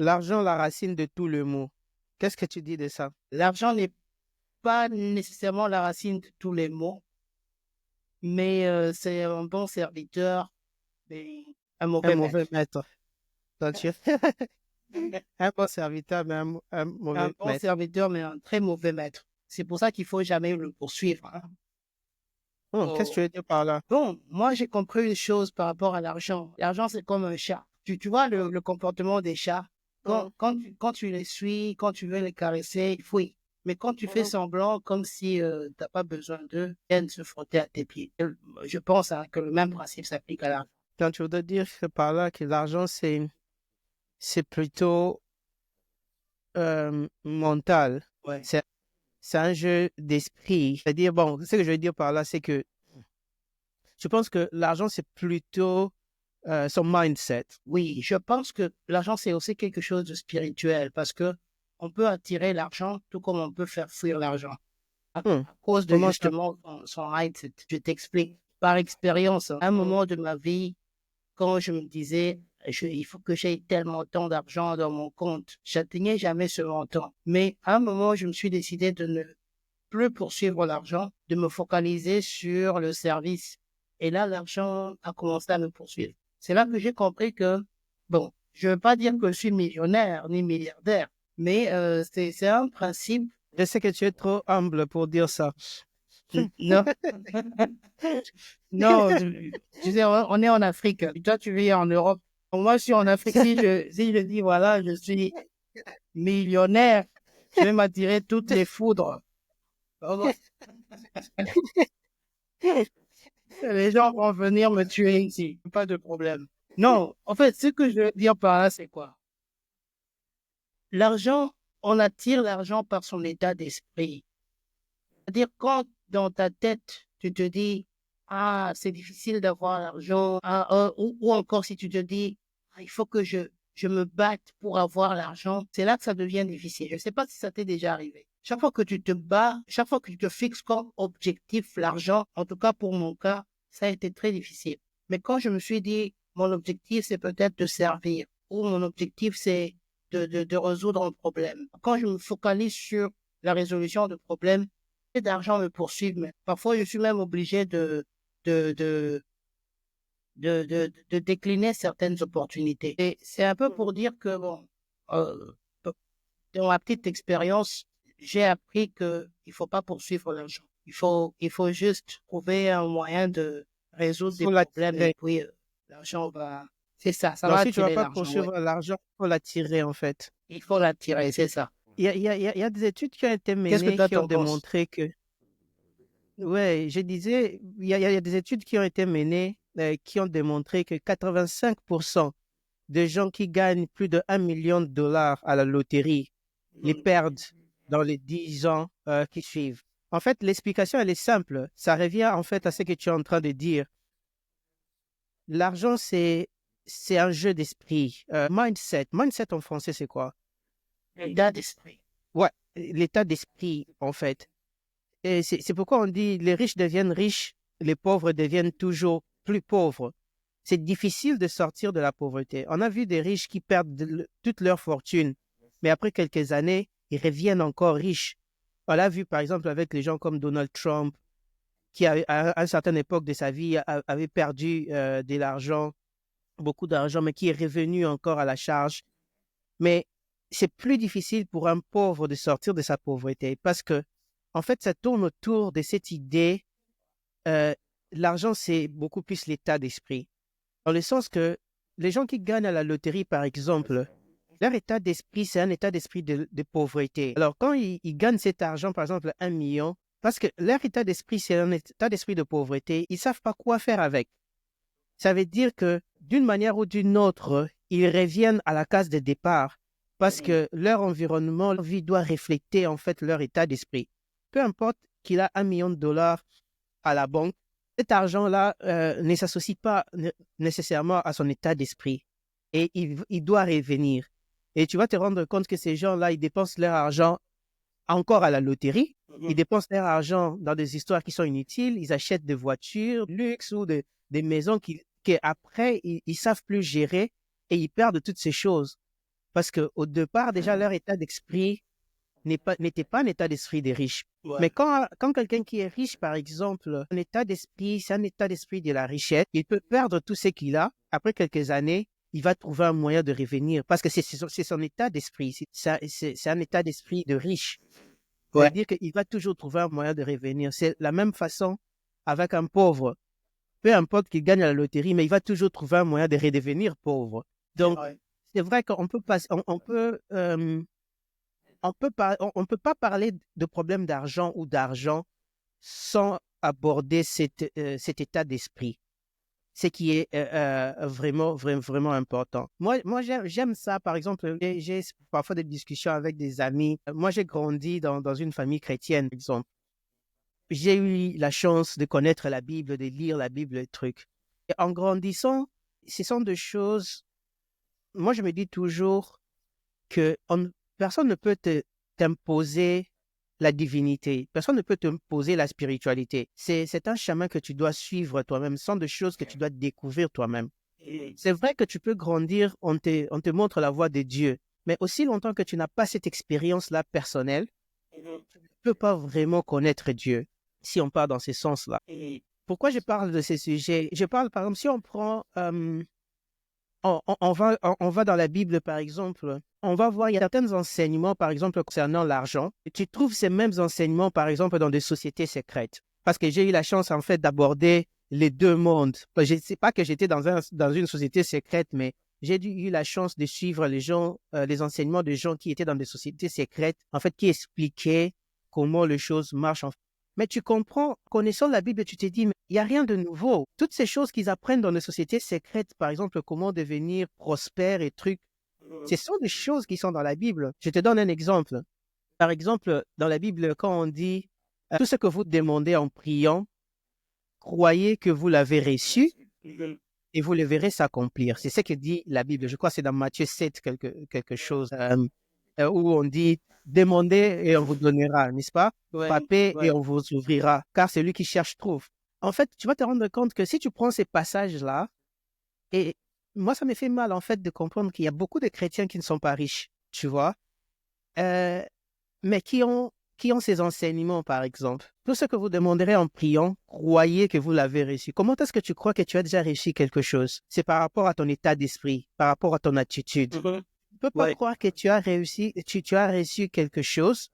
L'argent, la racine de tout le mot. Qu'est-ce que tu dis de ça? L'argent n'est pas nécessairement la racine de tous les maux, mais c'est un bon serviteur et un Un mauvais mauvais maître. maître. Donc, un bon serviteur, mais un Un mauvais bon maître. serviteur, mais un très mauvais maître. C'est pour ça qu'il faut jamais le poursuivre, hein. Qu'est-ce que tu Oh. veux dire par là? Bon, moi, j'ai compris une chose par rapport à l'argent. L'argent, c'est comme un chat. Tu vois le comportement des chats. Hum, Quand tu les suis, quand tu veux les caresser, ils fuient. Mais quand tu fais hum. semblant, comme si tu n'as pas besoin d'eux, ils viennent se frotter à tes pieds. Je pense hein, que le même principe s'applique à l'argent. Donc, tu voudrais dire que par là que l'argent, c'est plutôt mental. Ouais. C'est un jeu d'esprit. C'est-à-dire, bon, ce que je veux dire par là, c'est que je pense que l'argent, c'est plutôt son mindset. Oui, je pense que l'argent, c'est aussi quelque chose de spirituel parce que on peut attirer l'argent tout comme on peut faire fuir l'argent. Hum, À cause de Comment ça? justement son mindset. Je t'explique. Par expérience, à un Hum, moment de ma vie, quand je me disais, il faut que j'aie tellement tant d'argent dans mon compte, j'atteignais jamais ce montant. Mais à un moment, je me suis décidé de ne plus poursuivre l'argent, de me focaliser sur le service. Et là, l'argent a commencé à me poursuivre. C'est là que j'ai compris que, bon, je ne veux pas dire que je suis millionnaire ni milliardaire, mais c'est un principe. Je sais que tu es trop humble pour dire ça. Non, non, je sais, on est en Afrique. Toi, tu vis en Europe. Moi, je suis en Afrique. Si je dis, voilà, je suis millionnaire, je vais m'attirer toutes les foudres. Les gens vont venir me tuer ici. Pas de problème. Non, en fait, ce que je veux dire par là, c'est quoi? L'argent, on attire l'argent par son état d'esprit. C'est-à-dire, quand dans ta tête, tu te dis, ah, c'est difficile d'avoir l'argent, ou encore si tu te dis, ah, il faut que je me batte pour avoir l'argent, c'est là que ça devient difficile. Je ne sais pas si ça t'est déjà arrivé. Chaque fois que tu te bats, chaque fois que tu te fixes comme objectif l'argent, en tout cas pour mon cas, ça a été très difficile. Mais quand je me suis dit, mon objectif, c'est peut-être de servir, ou mon objectif, c'est de résoudre un problème. Quand je me focalise sur la résolution de problèmes, d'argent me poursuivent, mais parfois je suis même obligé de, de, de décliner certaines opportunités. Et c'est un peu pour dire que, bon, euh, dans ma petite expérience, j'ai appris que il faut pas poursuivre l'argent. Il faut juste trouver un moyen de résoudre des Faut problèmes et l'attirer. puis l'argent va, c'est ça, ça Donc, va si tu ne vas attirer pas l'argent, ouais. poursuivre l'argent, il faut l'attirer, en fait. Il faut l'attirer, c'est ça. Il y a des études qui ont été Qu'est-ce que menées toi qui ont t'en penses? démontré que, ouais, je disais, il y a des études qui ont été menées qui ont démontré que 85% des gens qui gagnent plus de 1 million de dollars à la loterie les Mhm. perdent dans les 10 ans qui suivent. En fait, l'explication, elle est simple. Ça revient en fait à ce que tu es en train de dire. L'argent, c'est un jeu d'esprit. Mindset. Mindset en français, c'est quoi? L'état d'esprit. Ouais, l'état d'esprit, en fait. Et c'est pourquoi on dit les riches deviennent riches, les pauvres deviennent toujours plus pauvres. C'est difficile de sortir de la pauvreté. On a vu des riches qui perdent toute leur fortune, mais après quelques années, ils reviennent encore riches. On l'a vu par exemple avec les gens comme Donald Trump, qui à une certaine époque de sa vie avait perdu de l'argent, beaucoup d'argent, mais qui est revenu encore à la charge. Mais c'est plus difficile pour un pauvre de sortir de sa pauvreté parce que, en fait, ça tourne autour de cette idée, euh, l'argent, c'est beaucoup plus l'état d'esprit. Dans le sens que les gens qui gagnent à la loterie, par exemple, leur état d'esprit, c'est un état d'esprit de pauvreté. Alors, quand ils gagnent cet argent, par exemple, 1 million, parce que leur état d'esprit, c'est un état d'esprit de pauvreté, ils ne savent pas quoi faire avec. Ça veut dire que d'une manière ou d'une autre, ils reviennent à la case de départ parce que leur environnement, leur vie doit refléter en fait leur état d'esprit. Peu importe qu'il a 1 million de dollars à la banque, cet argent-là ne s'associe pas nécessairement à son état d'esprit et il doit revenir. Et tu vas te rendre compte que ces gens-là, ils dépensent leur argent encore à la loterie, ils Mhm. dépensent leur argent dans des histoires qui sont inutiles, ils achètent des voitures, luxe ou des maisons qu'après, ils ne savent plus gérer et ils perdent toutes ces choses. Parce qu'au départ, déjà, leur état d'esprit n'était pas un état d'esprit des riches. Mais quand quelqu'un qui est riche, par exemple, un état d'esprit, c'est un état d'esprit de la richesse, il peut perdre tout ce qu'il a. Après quelques années, il va trouver un moyen de revenir parce que c'est son état d'esprit. C'est un état d'esprit de riche. C'est-à-dire qu'il va toujours trouver un moyen de revenir. C'est la même façon avec un pauvre. Peu importe qu'il gagne à la loterie, mais il va toujours trouver un moyen de redevenir pauvre. Donc, c'est vrai qu'on peut pas, on peut pas parler de problème d'argent ou d'argent sans aborder cet état d'esprit. Ce qui est vraiment important. Moi j'aime ça. Par exemple, j'ai parfois des discussions avec des amis. Moi, j'ai grandi dans une famille chrétienne, par exemple. J'ai eu la chance de connaître la Bible, de lire la Bible, les trucs. Et en grandissant, ce sont des choses... Moi, je me dis toujours que personne ne peut t'imposer la divinité. Personne ne peut t'imposer la spiritualité. C'est un chemin que tu dois suivre toi-même. Ce sont des choses que tu dois découvrir toi-même. C'est vrai que tu peux grandir, on te montre la voie de Dieu. Mais aussi longtemps que tu n'as pas cette expérience-là personnelle, tu ne peux pas vraiment connaître Dieu, si on part dans ce sens-là. Pourquoi je parle de ces sujets? Je parle, par exemple, si on prend... on va dans la Bible, par exemple, on va voir, il y a certains enseignements, par exemple, concernant l'argent. Tu trouves ces mêmes enseignements, par exemple, dans des sociétés secrètes. Parce que j'ai eu la chance, en fait, d'aborder les deux mondes. Je ne sais pas que j'étais dans une société secrète, mais j'ai eu la chance de suivre les enseignements de gens qui étaient dans des sociétés secrètes, en fait, qui expliquaient comment les choses marchent. Mais tu comprends, connaissant la Bible, tu te dis, mais il n'y a rien de nouveau. Toutes ces choses qu'ils apprennent dans les sociétés secrètes, par exemple, comment devenir prospère et trucs, ce sont des choses qui sont dans la Bible. Je te donne un exemple. Par exemple, dans la Bible, quand on dit tout ce que vous demandez en priant, croyez que vous l'avez reçu et vous le verrez s'accomplir. C'est ce que dit la Bible. Je crois que c'est dans Matthieu 7, quelque chose, où on dit demandez et on vous donnera, n'est-ce pas? Frappez et on vous ouvrira, car celui qui cherche trouve. En fait, tu vas te rendre compte que si tu prends ces passages-là, et moi, ça me fait mal, en fait, de comprendre qu'il y a beaucoup de chrétiens qui ne sont pas riches, tu vois, mais qui ont ces enseignements, par exemple. Tout ce que vous demanderez en priant, croyez que vous l'avez reçu. Comment est-ce que tu crois que tu as déjà réussi quelque chose? C'est par rapport à ton état d'esprit, par rapport à ton attitude. Tu ne peux pas croire que tu as réussi, tu as reçu quelque chose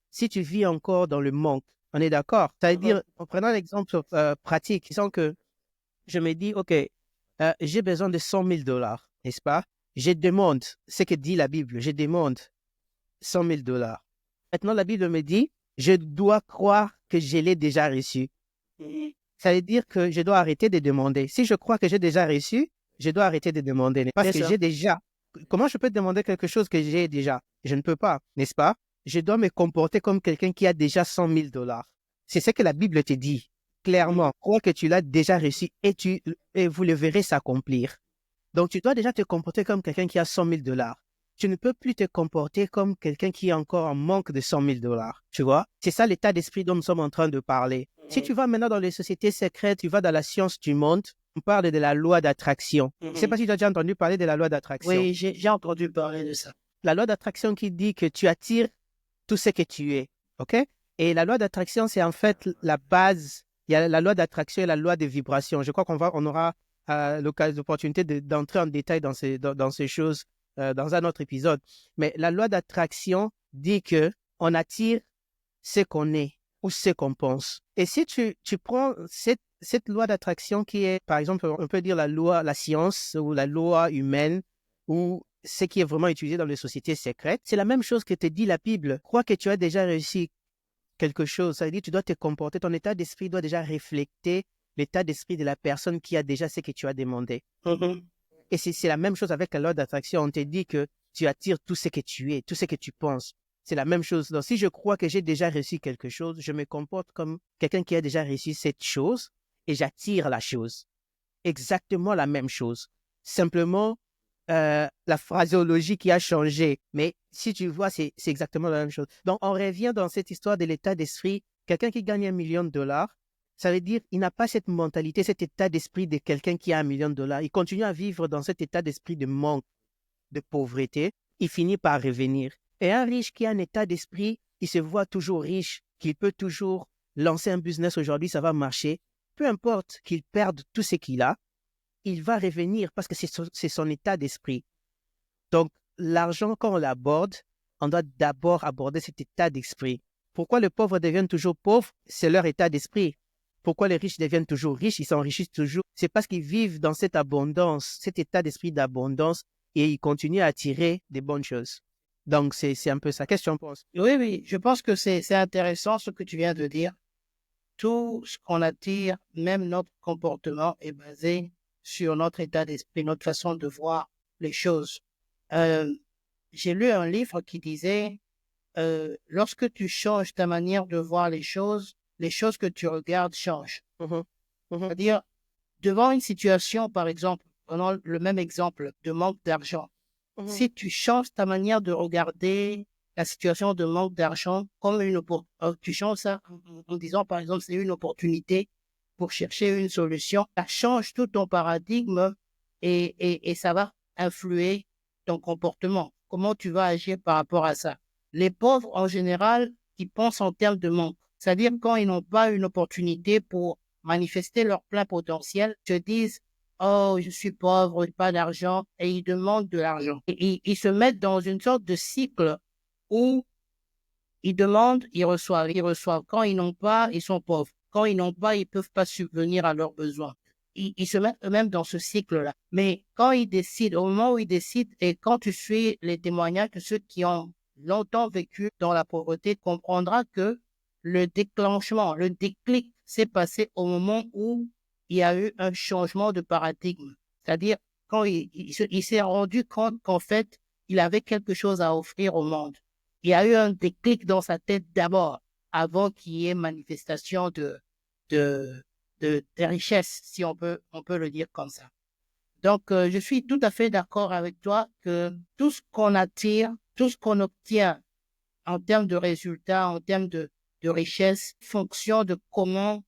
si tu vis encore dans le manque. On est d'accord? C'est-à-dire, en prenant l'exemple pratique, disons que je me dis, OK, j'ai besoin de 100 000 dollars, n'est-ce pas? Je demande, ce que dit la Bible, je demande 100 000 dollars. Maintenant, la Bible me dit, je dois croire que je l'ai déjà reçu. Ça veut dire que je dois arrêter de demander. Si je crois que j'ai déjà reçu, je dois arrêter de demander. Parce que j'ai déjà. Comment je peux demander quelque chose que j'ai déjà? Je ne peux pas, n'est-ce pas? Je dois me comporter comme quelqu'un qui a déjà 100 000 dollars. C'est ce que la Bible te dit. Clairement, crois que tu l'as déjà reçu et vous le verrez s'accomplir. Donc, tu dois déjà te comporter comme quelqu'un qui a 100 000 dollars. Tu ne peux plus te comporter comme quelqu'un qui est encore en manque de 100 000 dollars. Tu vois? C'est ça l'état d'esprit dont nous sommes en train de parler. Si tu vas maintenant dans les sociétés secrètes, tu vas dans la science du monde, on parle de la loi d'attraction. Je ne sais pas si tu as déjà entendu parler de la loi d'attraction. Oui, j'ai entendu parler de ça. La loi d'attraction qui dit que tu attires tout ce que tu es. OK? Et la loi d'attraction, c'est en fait la base. Il y a la loi d'attraction et la loi de vibration. Je crois on aura l'opportunité d'entrer en détail dans ces choses dans un autre épisode. Mais la loi d'attraction dit que on attire ce qu'on est ou ce qu'on pense. Et si tu prends cette loi d'attraction qui est, par exemple, on peut dire la science ou la loi humaine ou ce qui est vraiment utilisé dans les sociétés secrètes, c'est la même chose que te dit la Bible. Crois que tu as déjà réussi quelque chose. Ça veut dire que tu dois te comporter, ton état d'esprit doit déjà refléter l'état d'esprit de la personne qui a déjà ce que tu as demandé. Et c'est la même chose avec la loi d'attraction. On te dit que tu attires tout ce que tu es, tout ce que tu penses. C'est la même chose. Donc, si je crois que j'ai déjà réussi quelque chose, je me comporte comme quelqu'un qui a déjà réussi cette chose et j'attire la chose. Exactement la même chose. Simplement, la phraséologie qui a changé. Mais si tu vois, c'est exactement la même chose. Donc, on revient dans cette histoire de l'état d'esprit. Quelqu'un qui gagne 1 million de dollars, ça veut dire qu'il n'a pas cette mentalité, cet état d'esprit de quelqu'un qui a 1 million de dollars. Il continue à vivre dans cet état d'esprit de manque, de pauvreté. il finit par revenir. Et un riche qui a un état d'esprit, il se voit toujours riche, qu'il peut toujours lancer un business aujourd'hui, ça va marcher. Peu importe qu'il perde tout ce qu'il a, il va revenir parce que c'est son état d'esprit. Donc, l'argent, quand on l'aborde, on doit d'abord aborder cet état d'esprit. Pourquoi les pauvres deviennent toujours pauvres? C'est leur état d'esprit. Pourquoi les riches deviennent toujours riches? Ils s'enrichissent toujours. C'est parce qu'ils vivent dans cette abondance, cet état d'esprit d'abondance, et ils continuent à attirer des bonnes choses. Donc, c'est un peu ça. Qu'est-ce que tu en penses? Oui, je pense que c'est intéressant ce que tu viens de dire. Tout ce qu'on attire, même notre comportement, est basé sur notre état d'esprit, notre façon de voir les choses. J'ai lu un livre qui disait, lorsque tu changes ta manière de voir les choses que tu regardes changent. C'est-à-dire, devant une situation, par exemple, prenons le même exemple de manque d'argent, si tu changes ta manière de regarder la situation de manque d'argent comme une opportunité, tu changes ça en disant, par exemple, c'est une opportunité pour chercher une solution, ça change tout ton paradigme et ça va influer ton comportement. Comment tu vas agir par rapport à ça? Les pauvres, en général, ils pensent en termes de manque. C'est-à-dire, quand ils n'ont pas une opportunité pour manifester leur plein potentiel, se disent, oh, je suis pauvre, pas d'argent, et ils demandent de l'argent. Et ils se mettent dans une sorte de cycle où ils demandent, ils reçoivent, ils reçoivent. Quand ils n'ont pas, ils sont pauvres. Quand ils n'ont pas, ils peuvent pas subvenir à leurs besoins. Ils se mettent eux-mêmes dans ce cycle-là. Mais quand ils décident, au moment où ils décident, et quand tu suis les témoignages de ceux qui ont longtemps vécu dans la pauvreté, tu comprendras que le déclenchement, le déclic s'est passé au moment où il y a eu un changement de paradigme. C'est-à-dire, quand il s'est rendu compte qu'en fait, il avait quelque chose à offrir au monde. Il y a eu un déclic dans sa tête d'abord, avant qu'il y ait manifestation de richesse, si on peut le dire comme ça. Donc, je suis tout à fait d'accord avec toi que tout ce qu'on attire, tout ce qu'on obtient en termes de résultats, en termes de richesse, fonction de comment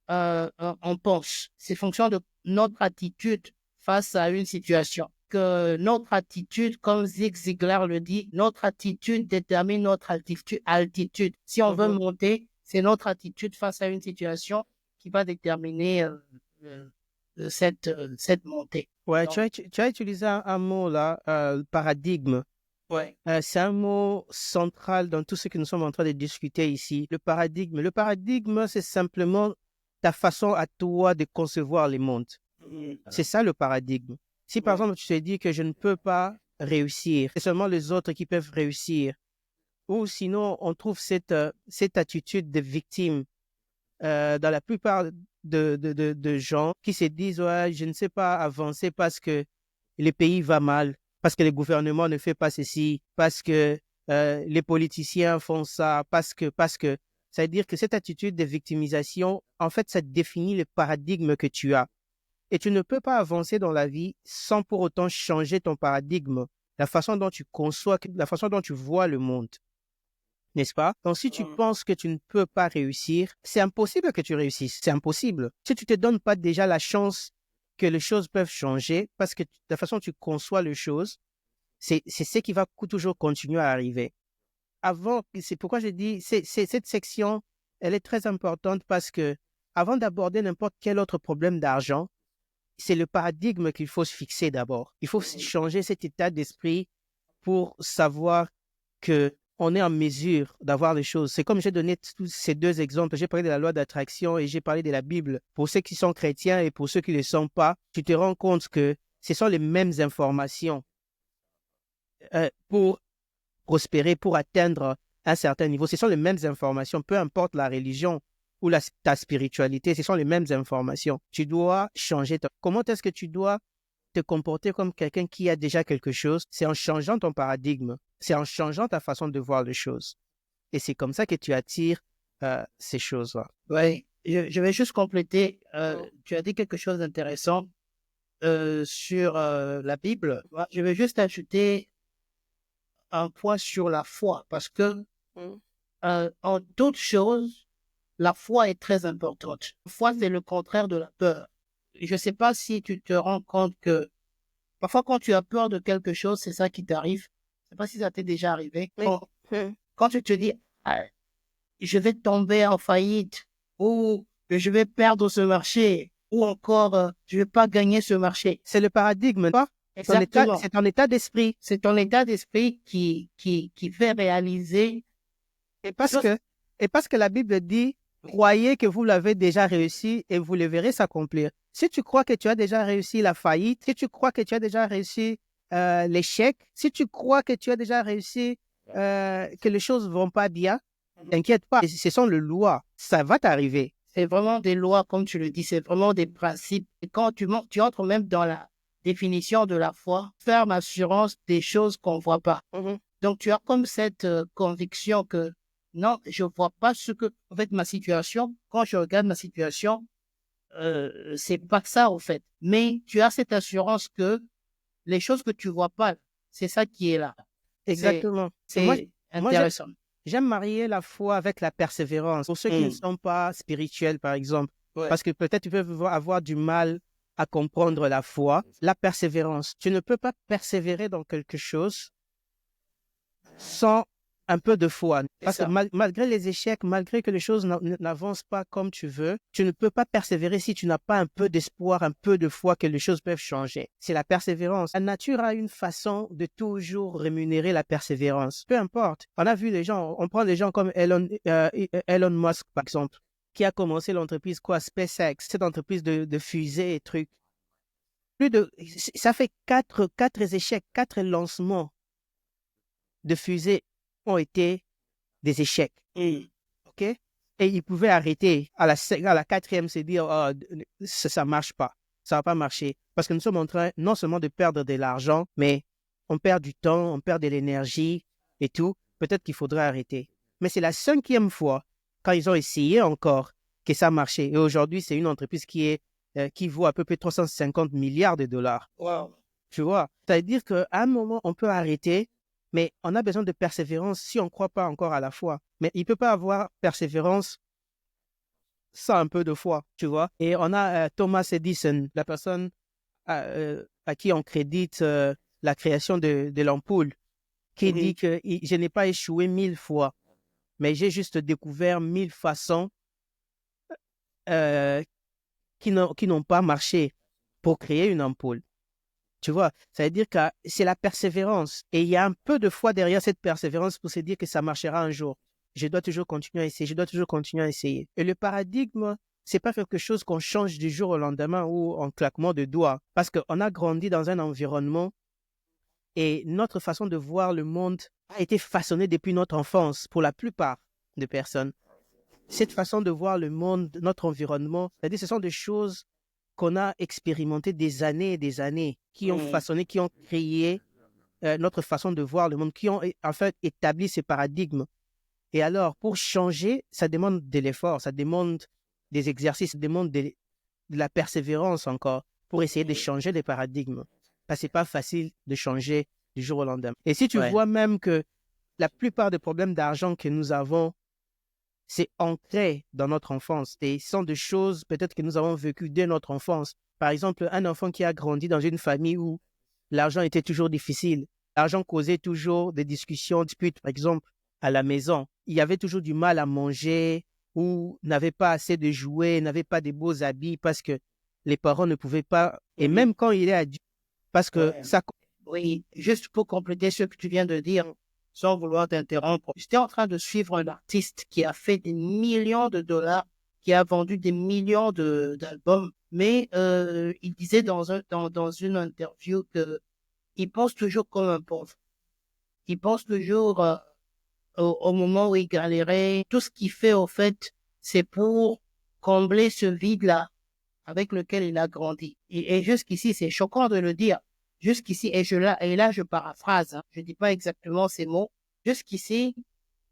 on pense. C'est fonction de notre attitude face à une situation. Que notre attitude, comme Zig Ziglar le dit, notre attitude détermine notre altitude. Si on veut monter, c'est notre attitude face à une situation qui va déterminer cette montée. Ouais, Donc, tu as utilisé un mot là, paradigme. ouais. C'est un mot central dans tout ce que nous sommes en train de discuter ici. Le paradigme. Le paradigme, c'est simplement ta façon à toi de concevoir le monde. C'est ça le paradigme. Si par exemple tu te dis que je ne peux pas réussir, c'est seulement les autres qui peuvent réussir, ou sinon on trouve cette attitude de victime dans la plupart de gens qui se disent ouais, je ne sais pas avancer parce que le pays va mal, parce que le gouvernement ne fait pas ceci, parce que les politiciens font ça, parce que. Ça veut dire que cette attitude de victimisation, en fait, ça définit le paradigme que tu as. Et tu ne peux pas avancer dans la vie sans pour autant changer ton paradigme, la façon dont tu conçois, la façon dont tu vois le monde. N'est-ce pas? Donc, si tu penses que tu ne peux pas réussir, c'est impossible que tu réussisses. C'est impossible. Si tu ne te donnes pas déjà la chance que les choses peuvent changer, parce que la façon dont tu conçois les choses, c'est ce qui va toujours continuer à arriver. C'est pourquoi je dis, cette section, elle est très importante parce que avant d'aborder n'importe quel autre problème d'argent, c'est le paradigme qu'il faut se fixer d'abord. Il faut changer cet état d'esprit pour savoir que on est en mesure d'avoir les choses. C'est comme j'ai donné tous ces deux exemples. J'ai parlé de la loi d'attraction et j'ai parlé de la Bible. Pour ceux qui sont chrétiens et pour ceux qui ne le sont pas, tu te rends compte que ce sont les mêmes informations pour prospérer, pour atteindre un certain niveau. Ce sont les mêmes informations, peu importe la religion ou ta spiritualité, ce sont les mêmes informations. Tu dois changer. Comment est-ce que tu dois te comporter comme quelqu'un qui a déjà quelque chose? C'est en changeant ton paradigme. C'est en changeant ta façon de voir les choses. Et c'est comme ça que tu attires ces choses-là. Oui, je vais juste compléter. Tu as dit quelque chose d'intéressant sur la Bible. Moi, je vais juste ajouter un point sur la foi parce que en toute chose, la foi est très importante. La foi, c'est le contraire de la peur. Je ne sais pas si tu te rends compte que parfois quand tu as peur de quelque chose, c'est ça qui t'arrive. sais pas si ça t'est déjà arrivé. Oui. Quand tu te dis, ah, je vais tomber en faillite, ou je vais perdre ce marché, ou encore, je vais pas gagner ce marché. C'est le paradigme, pas? Exactement. C'est ton état d'esprit. C'est ton état d'esprit qui fait réaliser Et parce chose. que, et parce que la Bible dit, croyez que vous l'avez déjà réussi et vous le verrez s'accomplir. Si tu crois que tu as déjà réussi la faillite, si tu crois que tu as déjà réussi l'échec, si tu crois que tu as déjà réussi que les choses ne vont pas bien, t'inquiète pas, ce sont les lois, ça va t'arriver. C'est vraiment des lois, comme tu le dis, c'est vraiment des principes. Et quand tu entres même dans la définition de la foi, ferme assurance des choses qu'on ne voit pas. Donc, tu as comme cette conviction que non, je ne vois pas ce que, en fait, ma situation, quand je regarde ma situation, c'est pas ça, en fait. Mais tu as cette assurance que les choses que tu vois pas, c'est ça qui est là. Exactement. C'est intéressant. J'aime marier la foi avec la persévérance. Pour ceux qui ne sont pas spirituels, par exemple, parce que peut-être tu peux avoir du mal à comprendre la foi, la persévérance. Tu ne peux pas persévérer dans quelque chose sans un peu de foi. Parce que malgré les échecs, malgré que les choses n'avancent pas comme tu veux, tu ne peux pas persévérer si tu n'as pas un peu d'espoir, un peu de foi que les choses peuvent changer. C'est la persévérance. La nature a une façon de toujours rémunérer la persévérance. Peu importe. On a vu les gens, on prend des gens comme Elon Musk, par exemple, qui a commencé l'entreprise SpaceX, cette entreprise de fusées et trucs. Ça fait quatre échecs, 4 lancements de fusées ont été des échecs. OK? Et ils pouvaient arrêter à la 4e, se dire, oh, ça ne marche pas. Ça ne va pas marcher. Parce que nous sommes en train non seulement de perdre de l'argent, mais on perd du temps, on perd de l'énergie et tout. Peut-être qu'il faudra arrêter. Mais c'est la 5e fois, quand ils ont essayé encore, que ça marchait. Et aujourd'hui, c'est une entreprise qui vaut à peu près 350 milliards de dollars. Wow. Tu vois? C'est-à-dire qu'à un moment, on peut arrêter, mais on a besoin de persévérance si on ne croit pas encore à la foi. Mais il ne peut pas avoir persévérance sans un peu de foi, tu vois. Et on a Thomas Edison, la personne à qui on crédite la création de l'ampoule, qui dit que je n'ai pas échoué 1000 fois, mais j'ai juste découvert 1000 façons qui n'ont pas marché pour créer une ampoule. Tu vois, ça veut dire que c'est la persévérance. Et il y a un peu de foi derrière cette persévérance pour se dire que ça marchera un jour. Je dois toujours continuer à essayer, je dois toujours continuer à essayer. Et le paradigme, c'est pas quelque chose qu'on change du jour au lendemain ou en claquement de doigts. Parce qu'on a grandi dans un environnement et notre façon de voir le monde a été façonnée depuis notre enfance pour la plupart des personnes. Cette façon de voir le monde, notre environnement, c'est-à-dire ce sont des choses qu'on a expérimenté des années et des années, qui ont façonné, qui ont créé notre façon de voir le monde, qui ont en fait établi ces paradigmes. Et alors, pour changer, ça demande de l'effort, ça demande des exercices, ça demande de la persévérance encore pour essayer de changer les paradigmes. Parce que ce n'est pas facile de changer du jour au lendemain. Et si tu vois même que la plupart des problèmes d'argent que nous avons, c'est ancré dans notre enfance. Et ce sont des choses peut-être que nous avons vécues dès notre enfance. Par exemple, un enfant qui a grandi dans une famille où l'argent était toujours difficile, l'argent causait toujours des discussions, disputes, par exemple, à la maison. Il y avait toujours du mal à manger ou n'avait pas assez de jouets, n'avait pas de beaux habits parce que les parents ne pouvaient pas. Et même quand il est adulte, parce que ça... Oui, juste pour compléter ce que tu viens de dire, sans vouloir t'interrompre, j'étais en train de suivre un artiste qui a fait des millions de dollars, qui a vendu des millions d'albums, mais il disait dans une interview qu'il pense toujours comme un pauvre. Il pense toujours au moment où il galérait. Tout ce qu'il fait, au fait, c'est pour combler ce vide-là avec lequel il a grandi. Et jusqu'ici, c'est choquant de le dire. Jusqu'ici, et là, je paraphrase, hein, je dis pas exactement ces mots. Jusqu'ici,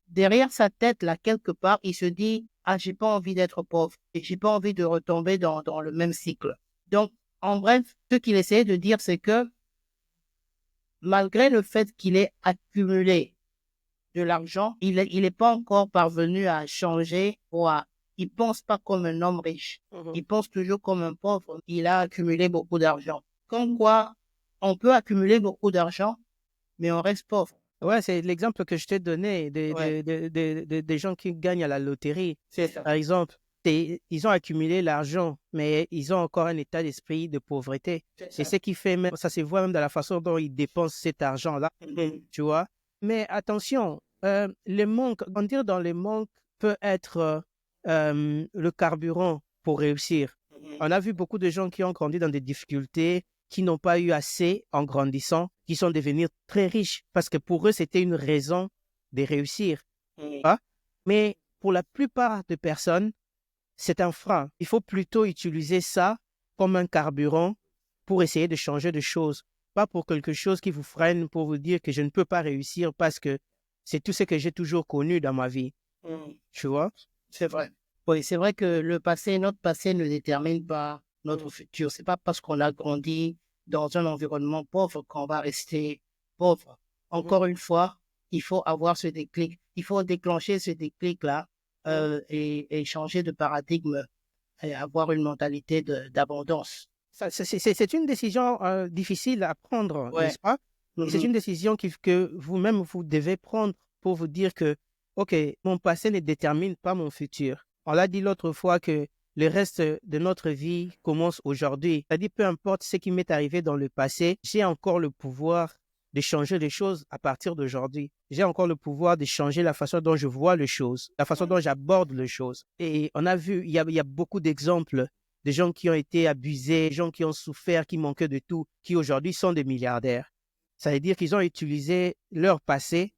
derrière sa tête, là, quelque part, il se dit, ah, j'ai pas envie d'être pauvre. Et j'ai pas envie de retomber dans le même cycle. Donc, en bref, ce qu'il essayait de dire, c'est que, malgré le fait qu'il ait accumulé de l'argent, il est pas encore parvenu à changer il pense pas comme un homme riche. Il pense toujours comme un pauvre. Il a accumulé beaucoup d'argent. Comme quoi, on peut accumuler beaucoup d'argent, mais on reste pauvre. Ouais, c'est l'exemple que je t'ai donné Ouais, des gens qui gagnent à la loterie. c'est ça. Par exemple, ils ont accumulé l'argent, mais ils ont encore un état d'esprit de pauvreté. C'est Et ça. ce qui fait même, ça se voit même dans la façon dont ils dépensent cet argent-là, Mhm. tu vois. Mais attention, le manque, grandir dans le manque peut être le carburant pour réussir. Mhm. On a vu beaucoup de gens qui ont grandi dans des difficultés, qui n'ont pas eu assez en grandissant, qui sont devenus très riches parce que pour eux, c'était une raison de réussir. Mhm. Hein? Mais pour la plupart des personnes, c'est un frein. Il faut plutôt utiliser ça comme un carburant pour essayer de changer de choses, pas pour quelque chose qui vous freine, pour vous dire que je ne peux pas réussir parce que c'est tout ce que j'ai toujours connu dans ma vie. Mhm. Tu vois? C'est vrai. Oui, c'est vrai que notre passé ne détermine pas notre futur. C'est pas parce qu'on a grandi dans un environnement pauvre qu'on va rester pauvre. Encore une fois, il faut avoir ce déclic. Il faut déclencher ce déclic-là et changer de paradigme et avoir une mentalité d'abondance. C'est une décision difficile à prendre, Ouais. n'est-ce pas? Et c'est Mhm. une décision que vous-même, vous devez prendre pour vous dire que, OK, mon passé ne détermine pas mon futur. On l'a dit l'autre fois que le reste de notre vie commence aujourd'hui. C'est-à-dire, peu importe ce qui m'est arrivé dans le passé, j'ai encore le pouvoir de changer les choses à partir d'aujourd'hui. J'ai encore le pouvoir de changer la façon dont je vois les choses, la façon dont j'aborde les choses. Et on a vu, il y a beaucoup d'exemples des gens qui ont été abusés, des gens qui ont souffert, qui manquaient de tout, qui aujourd'hui sont des milliardaires. Ça veut dire qu'ils ont utilisé leur passé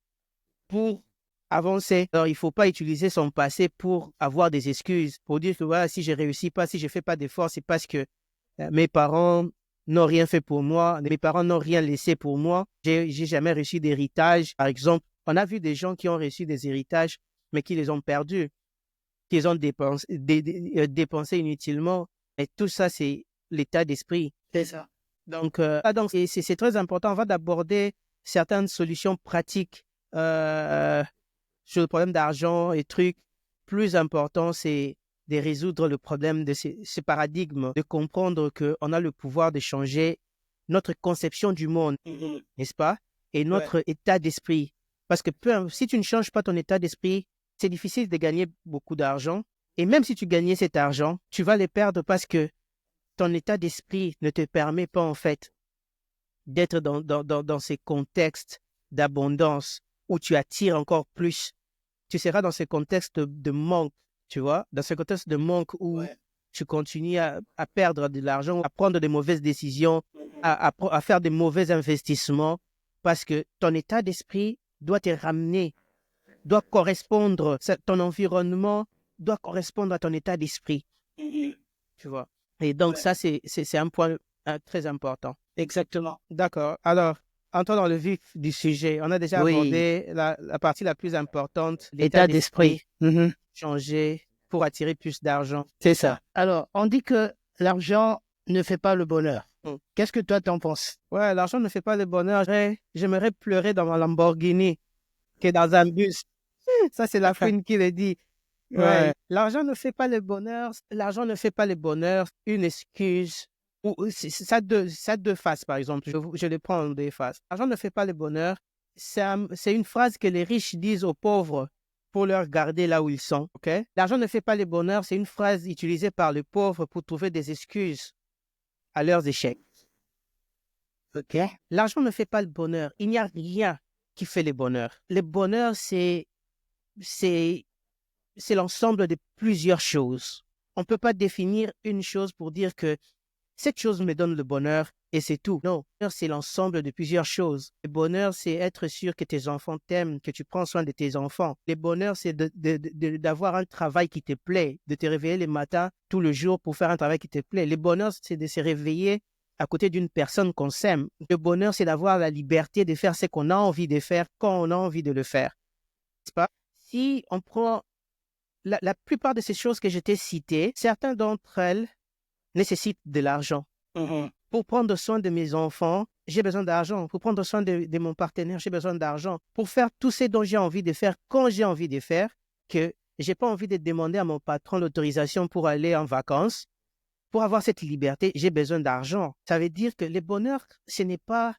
pour avancer. Alors, il ne faut pas utiliser son passé pour avoir des excuses, pour dire que voilà, si je ne réussis pas, si je ne fais pas d'efforts, c'est parce que mes parents n'ont rien fait pour moi, mes parents n'ont rien laissé pour moi, j'ai jamais reçu d'héritage. Par exemple, on a vu des gens qui ont reçu des héritages, mais qui les ont perdus, qu'ils ont dépensé inutilement. Et tout ça, c'est l'état d'esprit. C'est ça. Donc c'est très important avant d'aborder certaines solutions pratiques sur le problème d'argent et trucs. Plus important, c'est de résoudre le problème de ces paradigmes, de comprendre qu'on a le pouvoir de changer notre conception du monde, Mhm. n'est-ce pas? Et Ouais. notre état d'esprit. Parce que si tu ne changes pas ton état d'esprit, c'est difficile de gagner beaucoup d'argent. Et même si tu gagnais cet argent, tu vas le perdre parce que ton état d'esprit ne te permet pas, en fait, d'être dans ces contextes d'abondance où tu attires encore plus. Tu seras dans ces contextes de manque, tu vois, dans ce contexte de manque où Ouais. tu continues à perdre de l'argent, à prendre de mauvaises décisions, Mhm. à faire des mauvais investissements, parce que ton état d'esprit doit te ramener, doit correspondre, ton environnement doit correspondre à ton état d'esprit, Mhm. tu vois. Et donc, Ouais. ça, c'est un point très important. Exactement. D'accord. Alors, entrons dans le vif du sujet. On a déjà Oui. abordé la partie la plus importante, l'état État d'esprit. d'esprit, Mhm. changer pour attirer plus d'argent. C'est ça. Alors, on dit que l'argent ne fait pas le bonheur. Hmm. Qu'est-ce que toi t'en penses? Ouais, l'argent ne fait pas le bonheur. J'aimerais pleurer dans ma Lamborghini que dans un bus. Ça, c'est la fouine qui le dit. Ouais, Ouais. l'argent ne fait pas le bonheur. L'argent ne fait pas le bonheur. Une excuse. Ça a deux faces, par exemple. Je le prends en deux faces. L'argent ne fait pas le bonheur. C'est une phrase que les riches disent aux pauvres pour leur garder là où ils sont. Ok? L'argent ne fait pas le bonheur. C'est une phrase utilisée par les pauvres pour trouver des excuses à leurs échecs. Ok. L'argent ne fait pas le bonheur. Il n'y a rien qui fait le bonheur. Le bonheur, c'est c'est l'ensemble de plusieurs choses. On ne peut pas définir une chose pour dire que cette chose me donne le bonheur et c'est tout. Non, le bonheur, c'est l'ensemble de plusieurs choses. Le bonheur, c'est être sûr que tes enfants t'aiment, que tu prends soin de tes enfants. Le bonheur, c'est d'avoir un travail qui te plaît, de te réveiller le matin, tout le jour pour faire un travail qui te plaît. Le bonheur, c'est de se réveiller à côté d'une personne qu'on s'aime. Le bonheur, c'est d'avoir la liberté de faire ce qu'on a envie de faire quand on a envie de le faire. N'est-ce pas? Si on prend la plupart de ces choses que je t'ai citées, certaines d'entre elles nécessitent de l'argent. Mhm. Pour prendre soin de mes enfants, j'ai besoin d'argent. Pour prendre soin de mon partenaire, j'ai besoin d'argent. Pour faire tout ce dont j'ai envie de faire, quand j'ai envie de faire, que j'ai pas envie de demander à mon patron l'autorisation pour aller en vacances, pour avoir cette liberté, j'ai besoin d'argent. Ça veut dire que le bonheur, ce n'est pas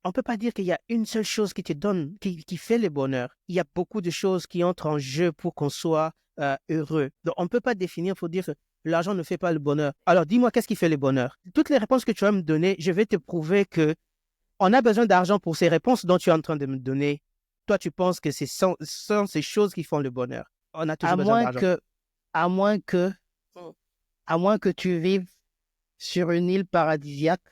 on ne peut pas dire qu'il y a une seule chose qui te donne, qui fait le bonheur. Il y a beaucoup de choses qui entrent en jeu pour qu'on soit heureux. Donc, on ne peut pas définir pour dire que l'argent ne fait pas le bonheur. Alors, dis-moi, qu'est-ce qui fait le bonheur? Toutes les réponses que tu vas me donner, je vais te prouver que on a besoin d'argent pour ces réponses dont tu es en train de me donner. Toi, tu penses que ce sont ces choses qui font le bonheur. On a toujours À besoin moins d'argent. que, à moins que, Mm. à moins que tu vives sur une île paradisiaque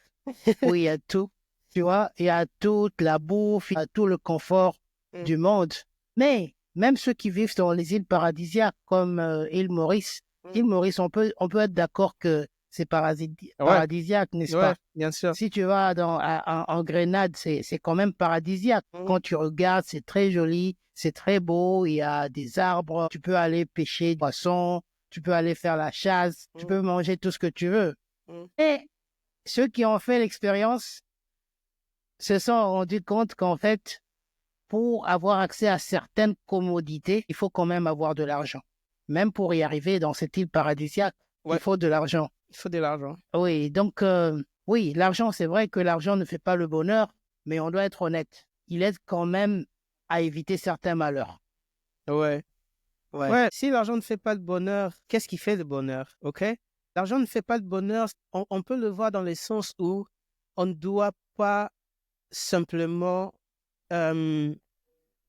où il y a tout, tu vois, il y a toute la bouffe, il y a tout le confort Mm. du monde. Mais même ceux qui vivent dans les îles paradisiaques comme île Maurice, île Maurice, on peut être d'accord que c'est Ouais, paradisiaque, n'est-ce ouais, pas? bien sûr. Si tu vas en Grenade, c'est quand même paradisiaque. Mm. Quand tu regardes, c'est très joli, c'est très beau, il y a des arbres, tu peux aller pêcher des poissons, tu peux aller faire la chasse, tu Mm. peux manger tout ce que tu veux. Mm. Et ceux qui ont fait l'expérience se sont rendus compte qu'en fait, pour avoir accès à certaines commodités, il faut quand même avoir de l'argent. Même pour y arriver dans cette île paradisiaque, Ouais, il faut de l'argent. il faut de l'argent. Oui, donc, oui, l'argent, c'est vrai que l'argent ne fait pas le bonheur, mais on doit être honnête. Il aide quand même à éviter certains malheurs. Ouais. Ouais. Ouais, si l'argent ne fait pas le bonheur, qu'est-ce qui fait le bonheur? OK? L'argent ne fait pas le bonheur. On peut le voir dans le sens où on ne doit pas simplement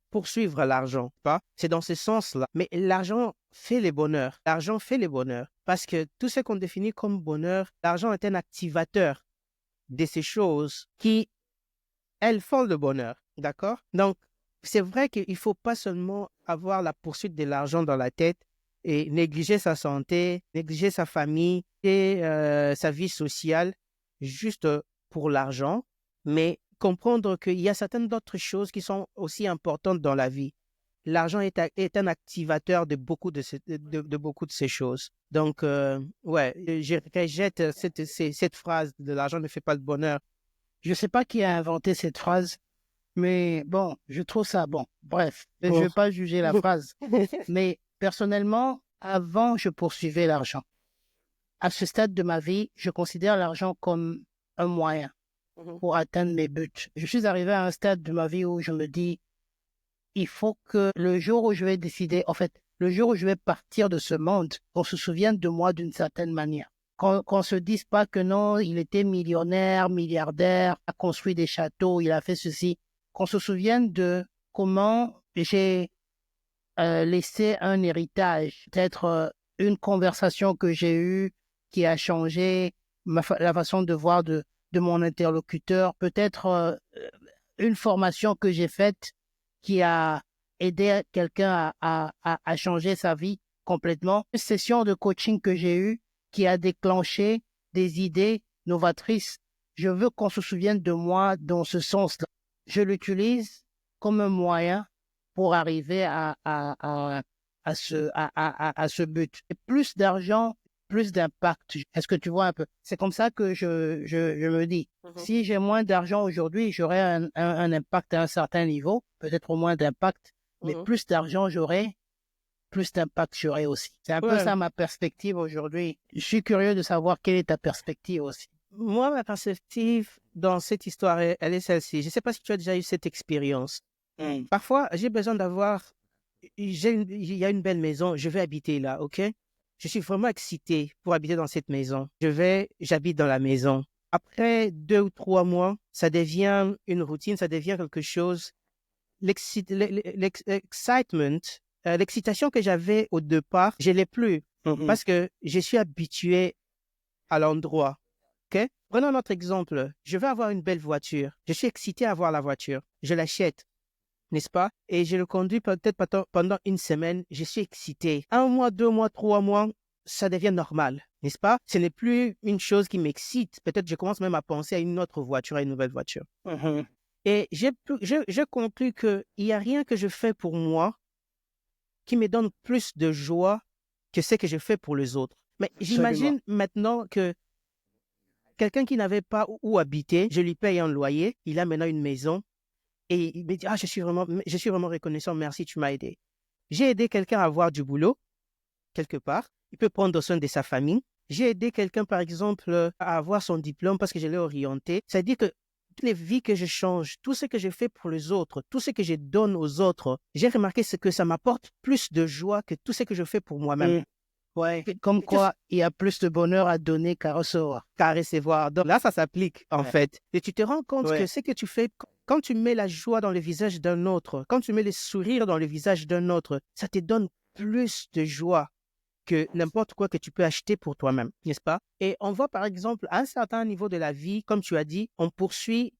poursuivre l'argent, pas? C'est dans ce sens-là. Mais l'argent fait le bonheur. L'argent fait le bonheur. Parce que tout ce qu'on définit comme bonheur, l'argent est un activateur de ces choses qui, elles, font le bonheur. D'accord? Donc, c'est vrai qu'il ne faut pas seulement avoir la poursuite de l'argent dans la tête et négliger sa santé, négliger sa famille et sa vie sociale juste pour l'argent, mais comprendre qu'il y a certaines d'autres choses qui sont aussi importantes dans la vie. L'argent est un activateur de beaucoup de beaucoup de ces choses. Donc, ouais, je rejette cette phrase de l'argent ne fait pas le bonheur. Je ne sais pas qui a inventé cette phrase, mais bon, je trouve ça bon. Bref, je ne Bon. vais pas juger la phrase. Mais personnellement, avant, je poursuivais l'argent. À ce stade de ma vie, je considère l'argent comme un moyen pour atteindre mes buts. Je suis arrivé à un stade de ma vie où je me dis, il faut que le jour où je vais décider, en fait, le jour où je vais partir de ce monde, qu'on se souvienne de moi d'une certaine manière. Qu'on se dise pas que non, il était millionnaire, milliardaire, a construit des châteaux, il a fait ceci. Qu'on se souvienne de comment j'ai laissé un héritage, peut-être une conversation que j'ai eue qui a changé la façon de voir de mon interlocuteur, peut-être une formation que j'ai faite qui a aidé quelqu'un à changer sa vie complètement. Une session de coaching que j'ai eue qui a déclenché des idées novatrices. Je veux qu'on se souvienne de moi dans ce sens-là. Je l'utilise comme un moyen pour arriver à ce but. Et plus d'argent, plus d'impact. Est-ce que tu vois un peu? C'est comme ça que je me dis. Si j'ai moins d'argent aujourd'hui, j'aurai un impact à un certain niveau, peut-être moins d'impact, mais plus d'argent j'aurai, plus d'impact j'aurai aussi. C'est un peu ça ma perspective aujourd'hui. Je suis curieux de savoir quelle est ta perspective aussi. Moi, ma perspective dans cette histoire, elle est celle-ci. Je ne sais pas si tu as déjà eu cette expérience. Parfois, j'ai besoin d'avoir... Il y a une belle maison, je vais habiter là, OK? Je suis vraiment excité pour habiter dans cette maison. J'habite dans la maison. Après 2 ou 3 mois, ça devient une routine, ça devient quelque chose. L'excitement, l'excitation que j'avais au départ, je ne l'ai plus parce que je suis habitué à l'endroit. OK? Prenons notre exemple. Je vais avoir une belle voiture. Je suis excité à avoir la voiture. Je l'achète, n'est-ce pas? Et je le conduis peut-être pendant une semaine. Je suis excité. 1 mois, 2 mois, 3 mois, ça devient normal, n'est-ce pas? Ce n'est plus une chose qui m'excite. Peut-être je commence même à penser à une autre voiture, à une nouvelle voiture. Et j'ai conclu qu'il n'y a rien que je fais pour moi qui me donne plus de joie que ce que je fais pour les autres. Mais j'imagine maintenant que quelqu'un qui n'avait pas où habiter, je lui paye un loyer, il a maintenant une maison et il me dit « Ah, je suis vraiment reconnaissant, merci, tu m'as aidé. » J'ai aidé quelqu'un à avoir du boulot, quelque part. Il peut prendre soin de sa famille. J'ai aidé quelqu'un, par exemple, à avoir son diplôme parce que je l'ai orienté. C'est-à-dire que toutes les vies que je change, tout ce que je fais pour les autres, tout ce que je donne aux autres, j'ai remarqué que ça m'apporte plus de joie que tout ce que je fais pour moi-même. Ouais, comme quoi il y a plus de bonheur à donner qu'à recevoir. Qu'à recevoir. Donc là, ça s'applique en fait. Et tu te rends compte que ce que tu fais, quand tu mets la joie dans le visage d'un autre, quand tu mets le sourire dans le visage d'un autre, ça te donne plus de joie que n'importe quoi que tu peux acheter pour toi-même, n'est-ce pas? Et on voit par exemple, à un certain niveau de la vie, comme tu as dit, on poursuit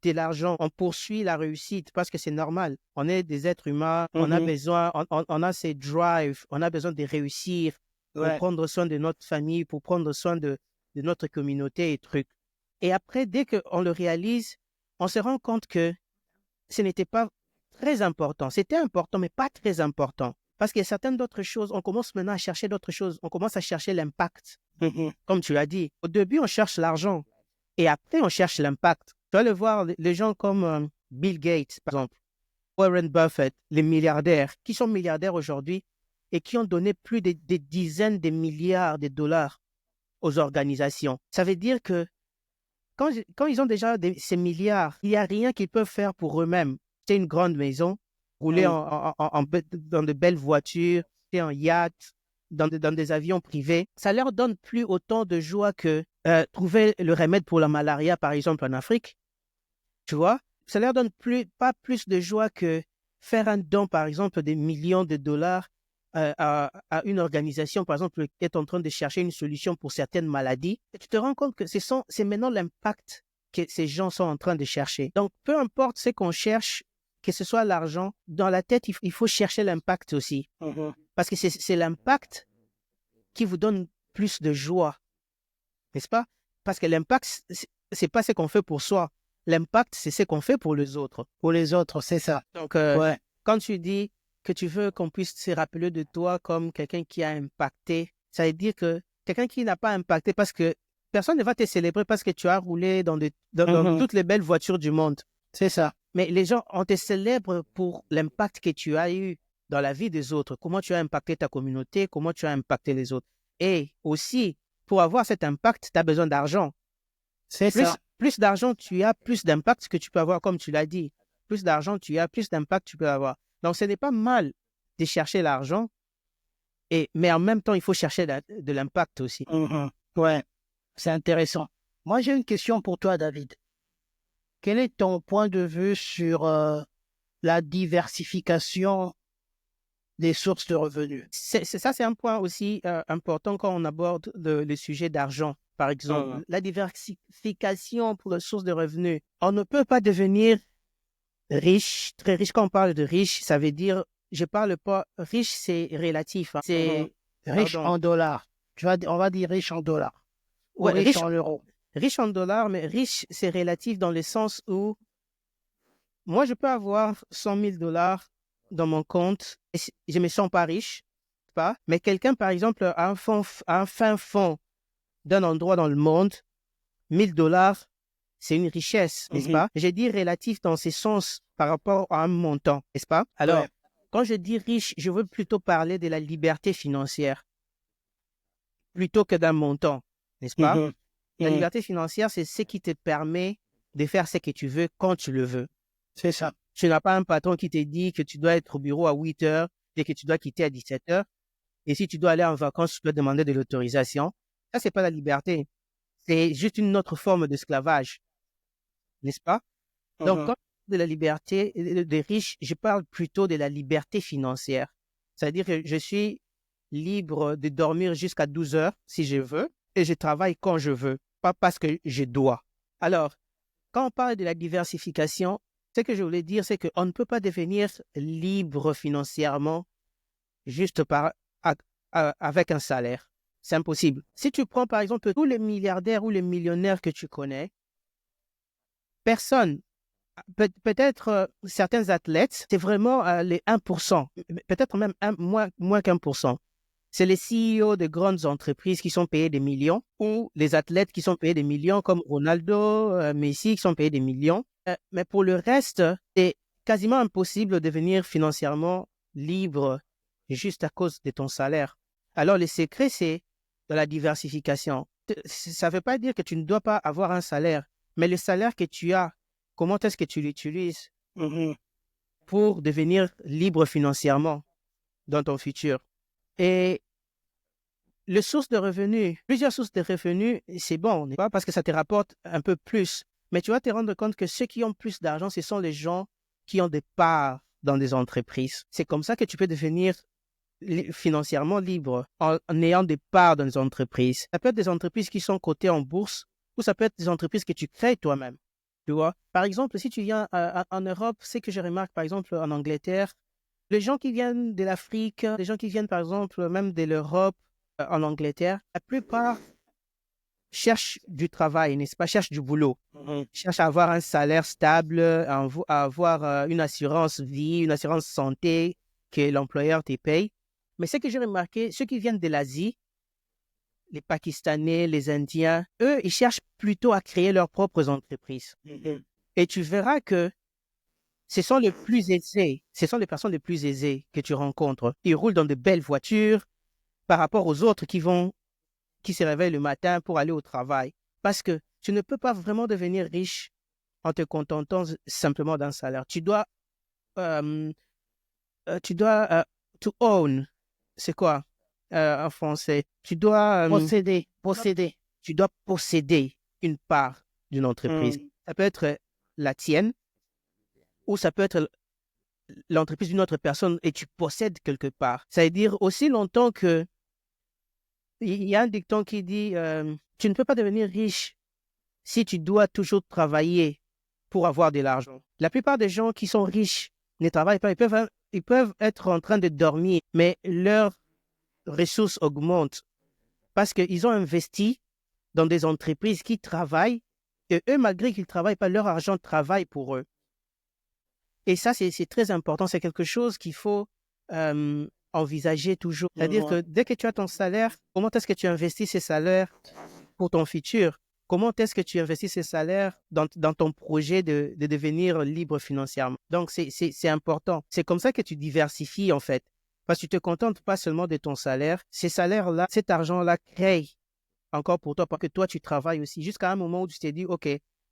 de l'argent, on poursuit la réussite parce que c'est normal. On est des êtres humains, on a besoin, on a ces drives, on a besoin de réussir pour prendre soin de notre famille, pour prendre soin de notre communauté et trucs. Et après, dès qu'on le réalise, on se rend compte que ce n'était pas très important. C'était important, mais pas très important. Parce qu'il y a certaines d'autres choses, on commence maintenant à chercher d'autres choses. On commence à chercher l'impact. Comme tu as dit, au début, on cherche l'argent. Et après, on cherche l'impact. Tu vas le voir, les gens comme Bill Gates, par exemple, Warren Buffett, les milliardaires, qui sont milliardaires aujourd'hui et qui ont donné plus de dizaines de milliards de dollars aux organisations. Ça veut dire que quand ils ont déjà ces milliards, il n'y a rien qu'ils peuvent faire pour eux-mêmes. C'est une grande maison, rouler dans de belles voitures, en yacht, dans des avions privés. Ça leur donne plus autant de joie que trouver le remède pour la malaria, par exemple, en Afrique. Tu vois? Ça leur donne pas plus de joie que faire un don, par exemple, des millions de dollars à une organisation, par exemple, qui est en train de chercher une solution pour certaines maladies. Et tu te rends compte que c'est maintenant l'impact que ces gens sont en train de chercher. Donc, peu importe ce qu'on cherche, que ce soit l'argent, dans la tête, il faut chercher l'impact aussi. Parce que c'est l'impact qui vous donne plus de joie. N'est-ce pas? Parce que l'impact, c'est pas ce qu'on fait pour soi. L'impact, c'est ce qu'on fait pour les autres. Pour les autres, c'est ça. Donc, quand tu dis que tu veux qu'on puisse se rappeler de toi comme quelqu'un qui a impacté, ça veut dire que quelqu'un qui n'a pas impacté, parce que personne ne va te célébrer parce que tu as roulé dans toutes les belles voitures du monde. C'est ça. Mais les gens, on te célèbre pour l'impact que tu as eu dans la vie des autres, comment tu as impacté ta communauté, comment tu as impacté les autres. Et aussi, pour avoir cet impact, tu as besoin d'argent. C'est ça. Plus d'argent tu as, plus d'impact que tu peux avoir, comme tu l'as dit. Plus d'argent tu as, plus d'impact tu peux avoir. Donc, ce n'est pas mal de chercher l'argent, mais en même temps, il faut chercher de l'impact aussi. Ouais, c'est intéressant. Moi, j'ai une question pour toi, David. Quel est ton point de vue sur la diversification des sources de revenus? C'est un point aussi important quand on aborde le sujet d'argent, par exemple. La diversification pour les sources de revenus. On ne peut pas devenir riche, très riche. Quand on parle de riche, ça veut dire, je parle pas, riche c'est relatif. Hein. C'est riche en dollars. On va dire riche en dollars. Ou riche en euros. Riche en dollars, mais riche c'est relatif dans le sens où moi je peux avoir 100 000 dollars dans mon compte et je me sens pas riche, pas. Mais quelqu'un par exemple a un fin fond d'un endroit dans le monde, 1000 dollars. C'est une richesse, n'est-ce pas? J'ai dit relatif dans ce sens par rapport à un montant, n'est-ce pas? Alors, quand je dis riche, je veux plutôt parler de la liberté financière plutôt que d'un montant, n'est-ce pas? La liberté financière, c'est ce qui te permet de faire ce que tu veux quand tu le veux. C'est ça. Tu n'as pas un patron qui te dit que tu dois être au bureau à 8 heures et que tu dois quitter à 17 heures. Et si tu dois aller en vacances, tu dois demander de l'autorisation. Ça, c'est pas la liberté. C'est juste une autre forme d'esclavage. N'est-ce pas? Donc, quand je parle de la liberté des riches, je parle plutôt de la liberté financière. C'est-à-dire que je suis libre de dormir jusqu'à 12 heures si je veux et je travaille quand je veux, pas parce que je dois. Alors, quand on parle de la diversification, ce que je voulais dire, c'est qu'on ne peut pas devenir libre financièrement juste avec un salaire. C'est impossible. Si tu prends par exemple tous les milliardaires ou les millionnaires que tu connais, personne, peut-être certains athlètes, c'est vraiment les 1%, peut-être même moins qu'1%. C'est les CEO de grandes entreprises qui sont payés des millions ou les athlètes qui sont payés des millions comme Ronaldo, Messi qui sont payés des millions. Mais pour le reste, c'est quasiment impossible de devenir financièrement libre juste à cause de ton salaire. Alors le secret, c'est de la diversification. Ça ne veut pas dire que tu ne dois pas avoir un salaire, mais le salaire que tu as comment est-ce que tu l'utilises Mhm. pour devenir libre financièrement dans ton futur. Et les sources de revenus, plusieurs sources de revenus, c'est bon, n'est-ce pas? Parce que ça te rapporte un peu plus. Mais tu vas te rendre compte que ceux qui ont plus d'argent, ce sont les gens qui ont des parts dans des entreprises. C'est comme ça que tu peux devenir financièrement libre en ayant des parts dans des entreprises. Ça peut être des entreprises qui sont cotées en bourse ou ça peut être des entreprises que tu crées toi-même. Tu vois? Par exemple, si tu viens en Europe, c'est que je remarque, par exemple, en Angleterre, les gens qui viennent de l'Afrique, les gens qui viennent, par exemple, même de l'Europe, en Angleterre, la plupart cherchent du travail, n'est-ce pas? Cherchent du boulot. Mhm. Cherchent à avoir un salaire stable, à avoir une assurance vie, une assurance santé que l'employeur te paye. Mais ce que j'ai remarqué, ceux qui viennent de l'Asie, les Pakistanais, les Indiens, eux, ils cherchent plutôt à créer leurs propres entreprises. Mhm. Et tu verras que ce sont les plus aisés, ce sont les personnes les plus aisées que tu rencontres. Ils roulent dans de belles voitures par rapport aux autres qui se réveillent le matin pour aller au travail. Parce que tu ne peux pas vraiment devenir riche en te contentant simplement d'un salaire. Euh, to own, c'est quoi en français? Posséder. Tu dois posséder une part d'une entreprise. Mhm. Ça peut être la tienne ou ça peut être l'entreprise d'une autre personne et tu possèdes quelque part. Ça veut dire aussi longtemps que il y a un dicton qui dit tu ne peux pas devenir riche si tu dois toujours travailler pour avoir de l'argent. La plupart des gens qui sont riches ne travaillent pas. Ils peuvent être en train de dormir, mais leurs ressources augmentent parce qu'ils ont investi dans des entreprises qui travaillent et eux, malgré qu'ils ne travaillent pas, leur argent travaille pour eux. Et ça, c'est très important. C'est quelque chose qu'il faut envisager toujours. C'est-à-dire que dès que tu as ton salaire, comment est-ce que tu investis ces salaires pour ton futur? Comment est-ce que tu investis ces salaires dans ton projet de devenir libre financièrement? Donc, c'est important. C'est comme ça que tu diversifies, en fait. Parce que tu ne te contentes pas seulement de ton salaire. Ces salaires-là, cet argent-là crée encore pour toi, parce que toi, tu travailles aussi. Jusqu'à un moment où tu t'es dit, OK,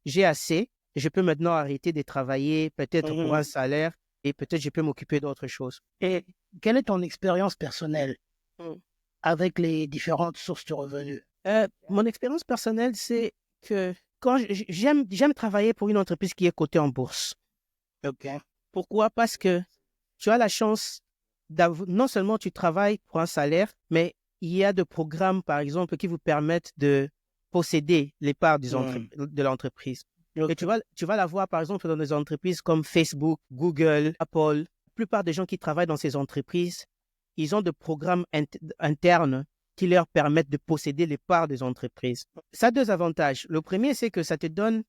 j'ai assez, je peux maintenant arrêter de travailler, peut-être pour un salaire, et peut-être je peux m'occuper d'autre chose. Et quelle est ton expérience personnelle Mm. avec les différentes sources de revenus? Mon expérience personnelle, c'est que quand j'aime travailler pour une entreprise qui est cotée en bourse. OK. Pourquoi? Parce que tu as la chance non seulement tu travailles pour un salaire, mais il y a des programmes, par exemple, qui vous permettent de posséder les parts de l'entreprise. Okay. Et tu vas la voir, par exemple, dans des entreprises comme Facebook, Google, Apple. La plupart des gens qui travaillent dans ces entreprises, ils ont des programmes internes qui leur permettent de posséder les parts des entreprises. Ça a deux avantages. Le premier, c'est que ça te donne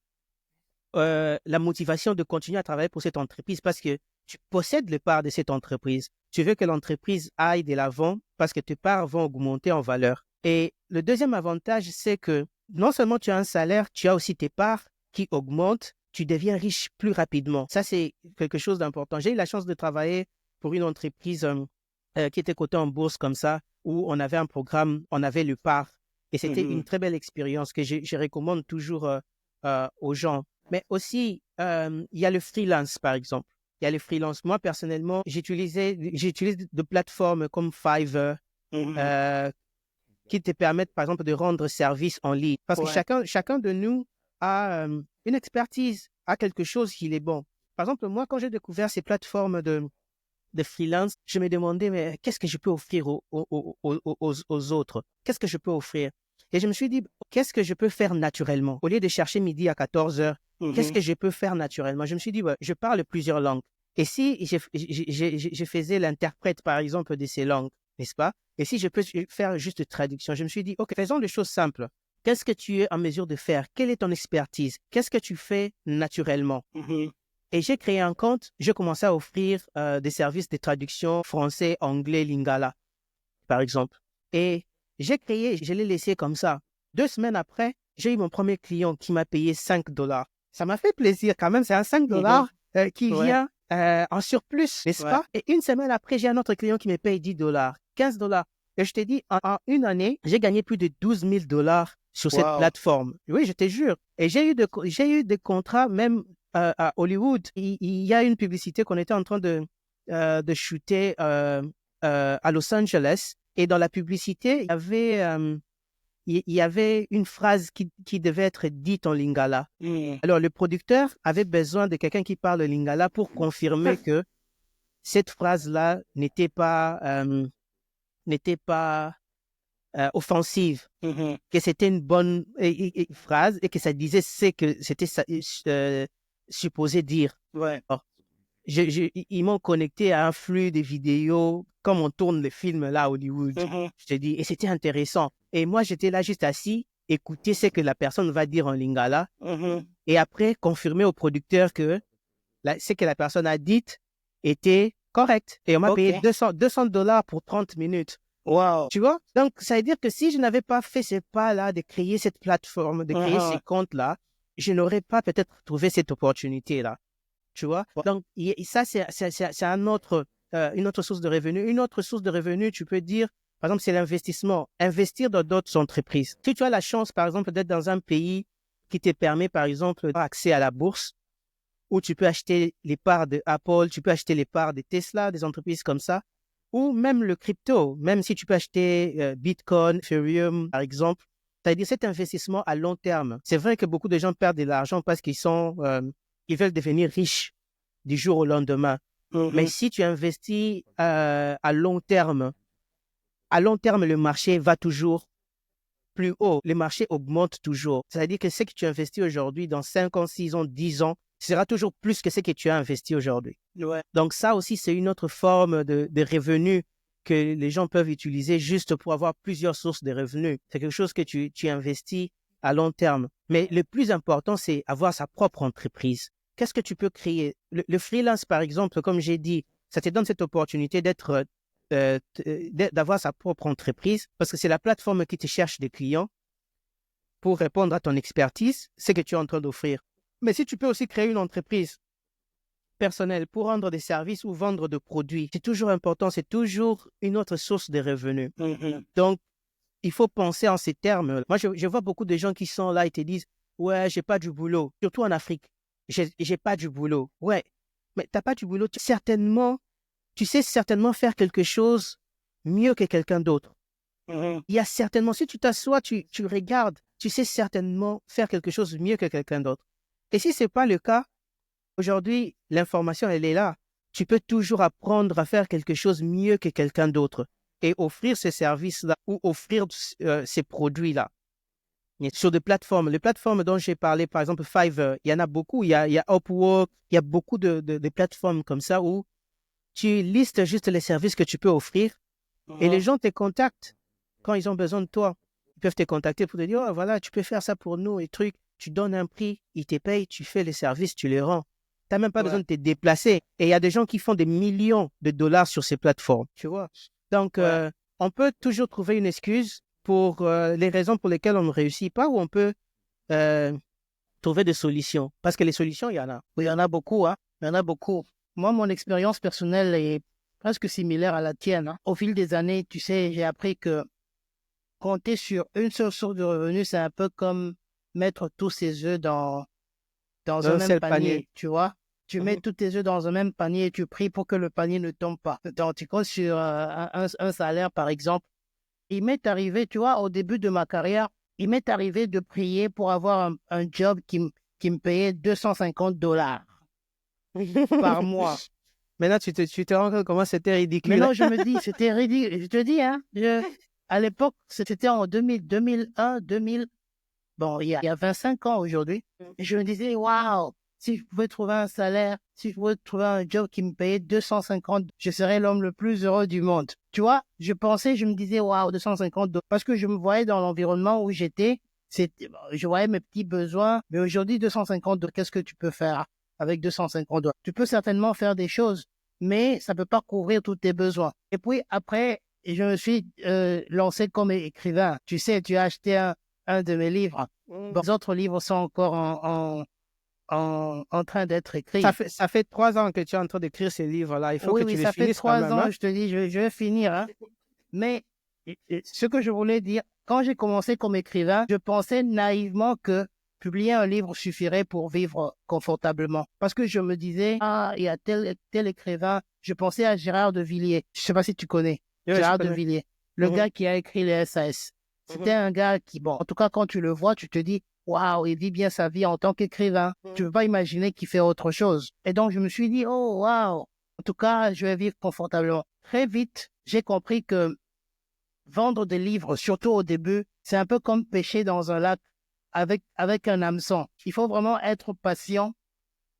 la motivation de continuer à travailler pour cette entreprise parce que tu possèdes les parts de cette entreprise. Tu veux que l'entreprise aille de l'avant parce que tes parts vont augmenter en valeur. Et le deuxième avantage, c'est que non seulement tu as un salaire, tu as aussi tes parts qui augmentent, tu deviens riche plus rapidement. Ça, c'est quelque chose d'important. J'ai eu la chance de travailler pour une entreprise qui était cotée en bourse comme ça, où on avait un programme, on avait le part. Et c'était une très belle expérience que je recommande toujours aux gens. Mais aussi, il y a le freelance, par exemple. Il y a le freelance. Moi, personnellement, j'utilise des plateformes comme Fiverr qui te permettent, par exemple, de rendre service en ligne. Parce que chacun de nous a une expertise, a quelque chose qui est bon. Par exemple, moi, quand j'ai découvert ces plateformes de freelance, je me demandais, mais qu'est-ce que je peux offrir aux autres? Qu'est-ce que je peux offrir? Et je me suis dit, qu'est-ce que je peux faire naturellement? Au lieu de chercher midi à 14 heures, qu'est-ce que je peux faire naturellement? Je me suis dit, je parle plusieurs langues. Et si je faisais l'interprète, par exemple, de ces langues, n'est-ce pas? Et si je peux faire juste traduction, je me suis dit, OK, faisons des choses simples. Qu'est-ce que tu es en mesure de faire? Quelle est ton expertise? Qu'est-ce que tu fais naturellement? Et j'ai créé un compte, j'ai commencé à offrir des services de traduction français, anglais, lingala, par exemple. Et je l'ai laissé comme ça. 2 semaines après, j'ai eu mon premier client qui m'a payé $5. Ça m'a fait plaisir quand même, c'est un $5 qui vient en surplus, n'est-ce pas? Et 1 semaine après, j'ai un autre client qui me paye $10, $15. Et je te dis, en une année, j'ai gagné plus de $12 000 sur cette plateforme. Oui, je te jure. Et j'ai eu des contrats même à Hollywood, il y a une publicité qu'on était en train de shooter à Los Angeles. Et dans la publicité, il y avait une phrase qui devait être dite en lingala. Alors, le producteur avait besoin de quelqu'un qui parle lingala pour confirmer que cette phrase-là n'était pas offensive, que c'était une bonne phrase et que ça disait ce que c'était supposé dire. Alors, ils m'ont connecté à un flux de vidéos comme on tourne les films là à Hollywood. Je te dis, et c'était intéressant. Et moi, j'étais là juste assis, écouter ce que la personne va dire en lingala et après confirmer au producteur que ce que la personne a dit était correct. Et on m'a payé $200 pour 30 minutes. Wow. Tu vois? Donc, ça veut dire que si je n'avais pas fait ces pas-là, de créer cette plateforme, de créer ces comptes-là, je n'aurais pas peut-être trouvé cette opportunité-là. Tu vois? Donc, ça, c'est une autre source de revenus. Une autre source de revenus, tu peux dire, par exemple, c'est l'investissement. Investir dans d'autres entreprises. Si tu as la chance, par exemple, d'être dans un pays qui te permet, par exemple, d'avoir accès à la bourse, où tu peux acheter les parts de Apple, tu peux acheter les parts de Tesla, des entreprises comme ça, ou même le crypto, même si tu peux acheter Bitcoin, Ethereum, par exemple. C'est-à-dire cet investissement à long terme. C'est vrai que beaucoup de gens perdent de l'argent parce qu'ils veulent devenir riches du jour au lendemain. Mais si tu investis à long terme, le marché va toujours plus haut. Le marché augmente toujours. C'est-à-dire que ce que tu investis aujourd'hui, dans 5 ans, 6 ans, 10 ans, sera toujours plus que ce que tu as investi aujourd'hui. Donc ça aussi, c'est une autre forme de revenus que les gens peuvent utiliser juste pour avoir plusieurs sources de revenus. C'est quelque chose que tu investis à long terme. Mais le plus important, c'est avoir sa propre entreprise. Qu'est-ce que tu peux créer? Le freelance, par exemple, comme j'ai dit, ça te donne cette opportunité d'avoir sa propre entreprise parce que c'est la plateforme qui te cherche des clients pour répondre à ton expertise, ce que tu es en train d'offrir. Mais si tu peux aussi créer une entreprise personnelle pour rendre des services ou vendre des produits, c'est toujours important, c'est toujours une autre source de revenus. Donc, il faut penser en ces termes. Moi, je vois beaucoup de gens qui sont là et te disent « Ouais, j'ai pas du boulot. » Surtout en Afrique. J'ai pas du boulot. Ouais, mais t'as pas du boulot. Tu sais certainement faire quelque chose mieux que quelqu'un d'autre. Il y a certainement, si tu t'assois, tu regardes, tu sais certainement faire quelque chose mieux que quelqu'un d'autre. Et si c'est pas le cas, aujourd'hui, l'information, elle est là. Tu peux toujours apprendre à faire quelque chose mieux que quelqu'un d'autre et offrir ces services-là ou offrir ces produits-là. Sur des plateformes, les plateformes dont j'ai parlé, par exemple Fiverr, il y en a beaucoup. Il y a Upwork, il y a beaucoup de plateformes comme ça où tu listes juste les services que tu peux offrir et les gens te contactent quand ils ont besoin de toi. Ils peuvent te contacter pour te dire, oh, voilà, tu peux faire ça pour nous et trucs. Tu donnes un prix, ils te payent, tu fais les services, tu les rends. Tu n'as même pas besoin de te déplacer. Et il y a des gens qui font des millions de dollars sur ces plateformes, tu vois. Donc, on peut toujours trouver une excuse pour les raisons pour lesquelles on ne réussit pas ou on peut trouver des solutions. Parce que les solutions, il y en a. Oui, il y en a beaucoup, hein. Il y en a beaucoup. Moi, mon expérience personnelle est presque similaire à la tienne. Hein. Au fil des années, tu sais, j'ai appris que compter sur une seule source de revenus, c'est un peu comme mettre tous ses œufs dans un même panier, tu vois. Tu mets tous tes œufs dans un même panier et tu pries pour que le panier ne tombe pas. Donc, tu comptes sur un salaire, par exemple. Il m'est arrivé, tu vois, au début de ma carrière, il m'est arrivé de prier pour avoir un job qui me payait $250 par mois. Maintenant, tu te rends compte comment c'était ridicule. Maintenant, je me dis, c'était ridicule. Je te dis, hein, à l'époque, c'était en 2001, 2000. Bon, il y a 25 ans aujourd'hui. Et je me disais, waouh, si je pouvais trouver un salaire, si je pouvais trouver un job qui me payait 250, je serais l'homme le plus heureux du monde. Tu vois, je me disais, waouh, 250 $. Parce que je me voyais dans l'environnement où j'étais, je voyais mes petits besoins. Mais aujourd'hui, 250 $, qu'est-ce que tu peux faire avec 250 $? Tu peux certainement faire des choses, mais ça peut pas couvrir tous tes besoins. Et puis après, je me suis lancé comme écrivain. Tu sais, tu as acheté un de mes livres. Bon, les autres livres sont encore en train d'être écrits. Ça fait 3 ans que tu es en train d'écrire ces livres-là. Il faut que tu les finisses. Oui, ça fait 3 ans, hein? je te dis, je vais finir. Hein. Mais ce que je voulais dire, quand j'ai commencé comme écrivain, je pensais naïvement que publier un livre suffirait pour vivre confortablement. Parce que je me disais, il y a tel écrivain. Je pensais à Gérard de Villiers. Je ne sais pas si tu connais Gérard de Villiers, le gars qui a écrit les SAS. C'était un gars qui, bon, en tout cas, quand tu le vois, tu te dis, waouh, il vit bien sa vie en tant qu'écrivain. Tu ne peux pas imaginer qu'il fait autre chose. Et donc, je me suis dit, oh, waouh, en tout cas, je vais vivre confortablement. Très vite, j'ai compris que vendre des livres, surtout au début, c'est un peu comme pêcher dans un lac avec un hameçon. Il faut vraiment être patient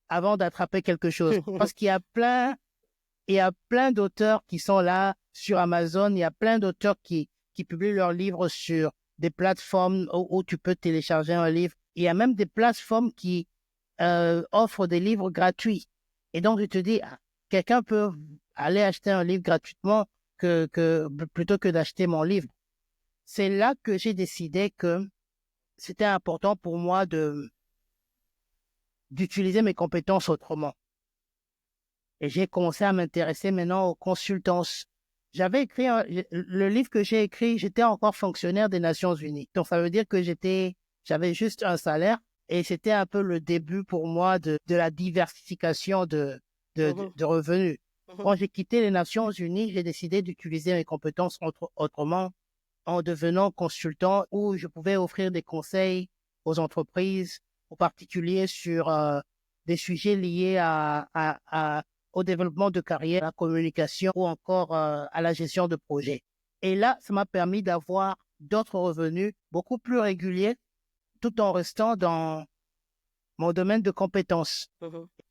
avant d'attraper quelque chose. Parce qu'il y a plein d'auteurs qui sont là sur Amazon. Il y a plein d'auteurs qui publient leurs livres sur des plateformes où tu peux télécharger un livre. Il y a même des plateformes qui offrent des livres gratuits. Et donc, je te dis, quelqu'un peut aller acheter un livre gratuitement plutôt que d'acheter mon livre. C'est là que j'ai décidé que c'était important pour moi d'utiliser mes compétences autrement. Et j'ai commencé à m'intéresser maintenant aux consultances. J'avais écrit le livre que j'ai écrit, j'étais encore fonctionnaire des Nations Unies. Donc, ça veut dire que j'avais juste un salaire et c'était un peu le début pour moi de la diversification de revenus. Quand j'ai quitté les Nations Unies, j'ai décidé d'utiliser mes compétences autrement en devenant consultant où je pouvais offrir des conseils aux entreprises, aux particuliers sur des sujets liés au développement de carrière, à la communication ou encore à la gestion de projets. Et là, ça m'a permis d'avoir d'autres revenus beaucoup plus réguliers tout en restant dans mon domaine de compétences.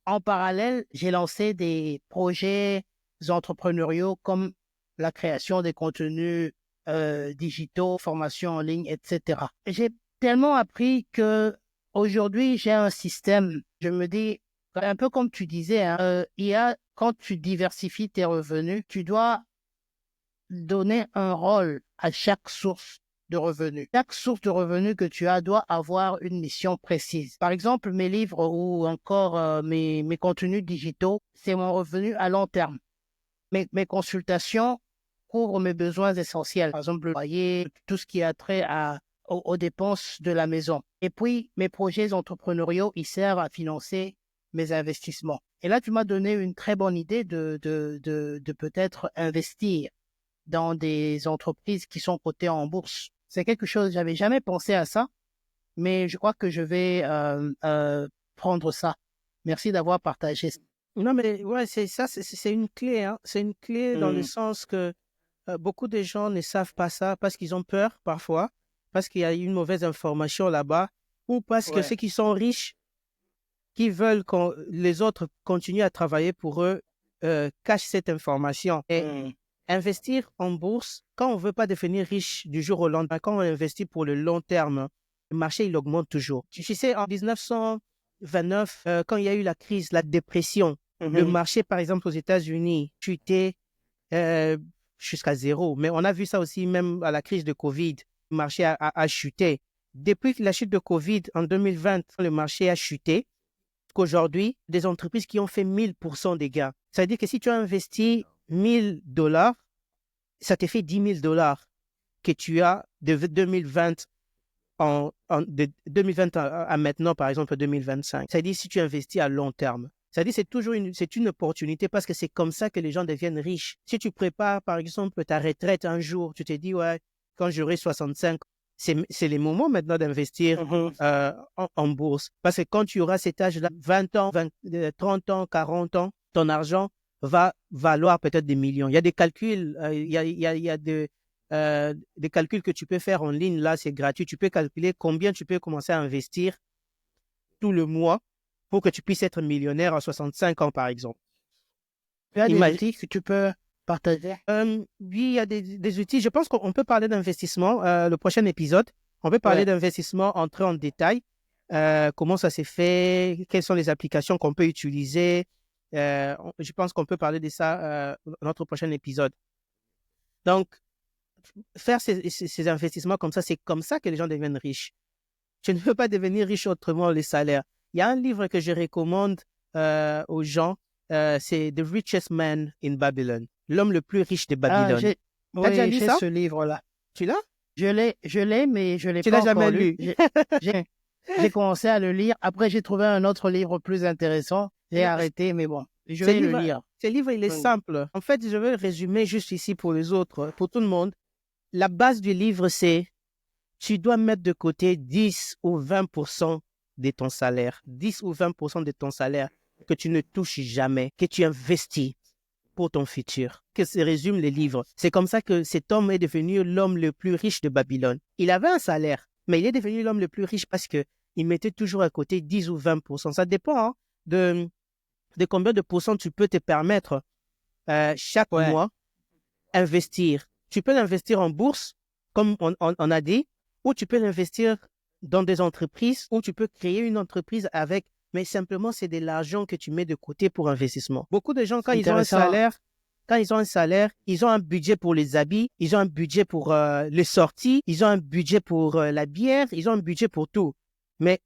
En parallèle, j'ai lancé des projets entrepreneuriaux comme la création des contenus digitaux, formation en ligne, etc. Et j'ai tellement appris que aujourd'hui, j'ai un système. Je me dis, un peu comme tu disais, quand tu diversifies tes revenus, tu dois donner un rôle à chaque source de revenus. Chaque source de revenus que tu as doit avoir une mission précise. Par exemple, mes livres ou encore mes contenus digitaux, c'est mon revenu à long terme. Mes consultations couvrent mes besoins essentiels. Par exemple, le loyer, tout ce qui a trait aux dépenses de la maison. Et puis, mes projets entrepreneuriaux, ils servent à financer mes investissements. Et là, tu m'as donné une très bonne idée de peut-être investir dans des entreprises qui sont cotées en bourse. C'est quelque chose, j'avais jamais pensé à ça, mais je crois que je vais prendre ça. Merci d'avoir partagé ça. Non, mais ouais, c'est une clé, hein. C'est une clé dans le sens que beaucoup de gens ne savent pas ça parce qu'ils ont peur parfois, parce qu'il y a une mauvaise information là-bas, ou parce que ceux qui sont riches, qui veulent que les autres continuent à travailler pour eux, cachent cette information. Et investir en bourse, quand on ne veut pas devenir riche du jour au lendemain, quand on investit pour le long terme, le marché, il augmente toujours. Tu sais, en 1929, quand il y a eu la crise, la dépression, le marché, par exemple, aux États-Unis, chutait jusqu'à zéro. Mais on a vu ça aussi même à la crise de Covid. Le marché a chuté. Depuis la chute de Covid, en 2020, le marché a chuté. Qu'aujourd'hui, des entreprises qui ont fait 1000% des gains. Ça veut dire que si tu as investi $1000, ça te fait $10,000 que tu as de 2020 de 2020 à maintenant, par exemple, 2025. Ça veut dire si tu investis à long terme. Ça veut dire c'est toujours c'est une opportunité parce que c'est comme ça que les gens deviennent riches. Si tu prépares, par exemple, ta retraite un jour, tu te dis, ouais, quand j'aurai 65, c'est les moments maintenant d'investir en bourse. Parce que quand tu auras cet âge-là, 20 ans, 30 ans, 40 ans, ton argent va valoir peut-être des millions. Il y a des calculs, il y a des calculs que tu peux faire en ligne. Là, c'est gratuit. Tu peux calculer combien tu peux commencer à investir tout le mois pour que tu puisses être millionnaire à 65 ans, par exemple. Il y a des outils que tu peux partager? Oui, il y a des outils. Je pense qu'on peut parler d'investissement. Le prochain épisode, on peut parler d'investissement, entrer en détail. Comment ça s'est fait? Quelles sont les applications qu'on peut utiliser? Je pense qu'on peut parler de ça dans notre prochain épisode. Donc, faire ces investissements comme ça, c'est comme ça que les gens deviennent riches. Tu ne peux pas devenir riche autrement, les salaires. Il y a un livre que je recommande aux gens, c'est The Richest Man in Babylon, l'homme le plus riche de Babylone. T'as déjà lu ça? Ce livre-là. Tu l'as? Je l'ai, mais je l'ai pas encore lu. Tu l'as jamais lu? J'ai commencé à le lire. Après, j'ai trouvé un autre livre plus intéressant. J'ai arrêté, mais bon, je vais le lire. Ce livre, il est simple. En fait, je vais le résumer juste ici pour les autres, pour tout le monde. La base du livre, c'est tu dois mettre de côté 10 ou 20% de ton salaire. 10 ou 20% de ton salaire que tu ne touches jamais, que tu investis pour ton futur. Que se résume le livre. C'est comme ça que cet homme est devenu l'homme le plus riche de Babylone. Il avait un salaire, mais il est devenu l'homme le plus riche parce que il mettait toujours à côté 10 ou 20%. Ça dépend hein, de combien de pourcents tu peux te permettre chaque mois investir. Tu peux l'investir en bourse, comme on a dit, ou tu peux l'investir dans des entreprises, ou tu peux créer une entreprise avec, mais simplement c'est de l'argent que tu mets de côté pour investissement. Beaucoup de gens, quand ils ont un salaire, ils ont un budget pour les habits, ils ont un budget pour les sorties, ils ont un budget pour la bière, ils ont un budget pour tout. Mais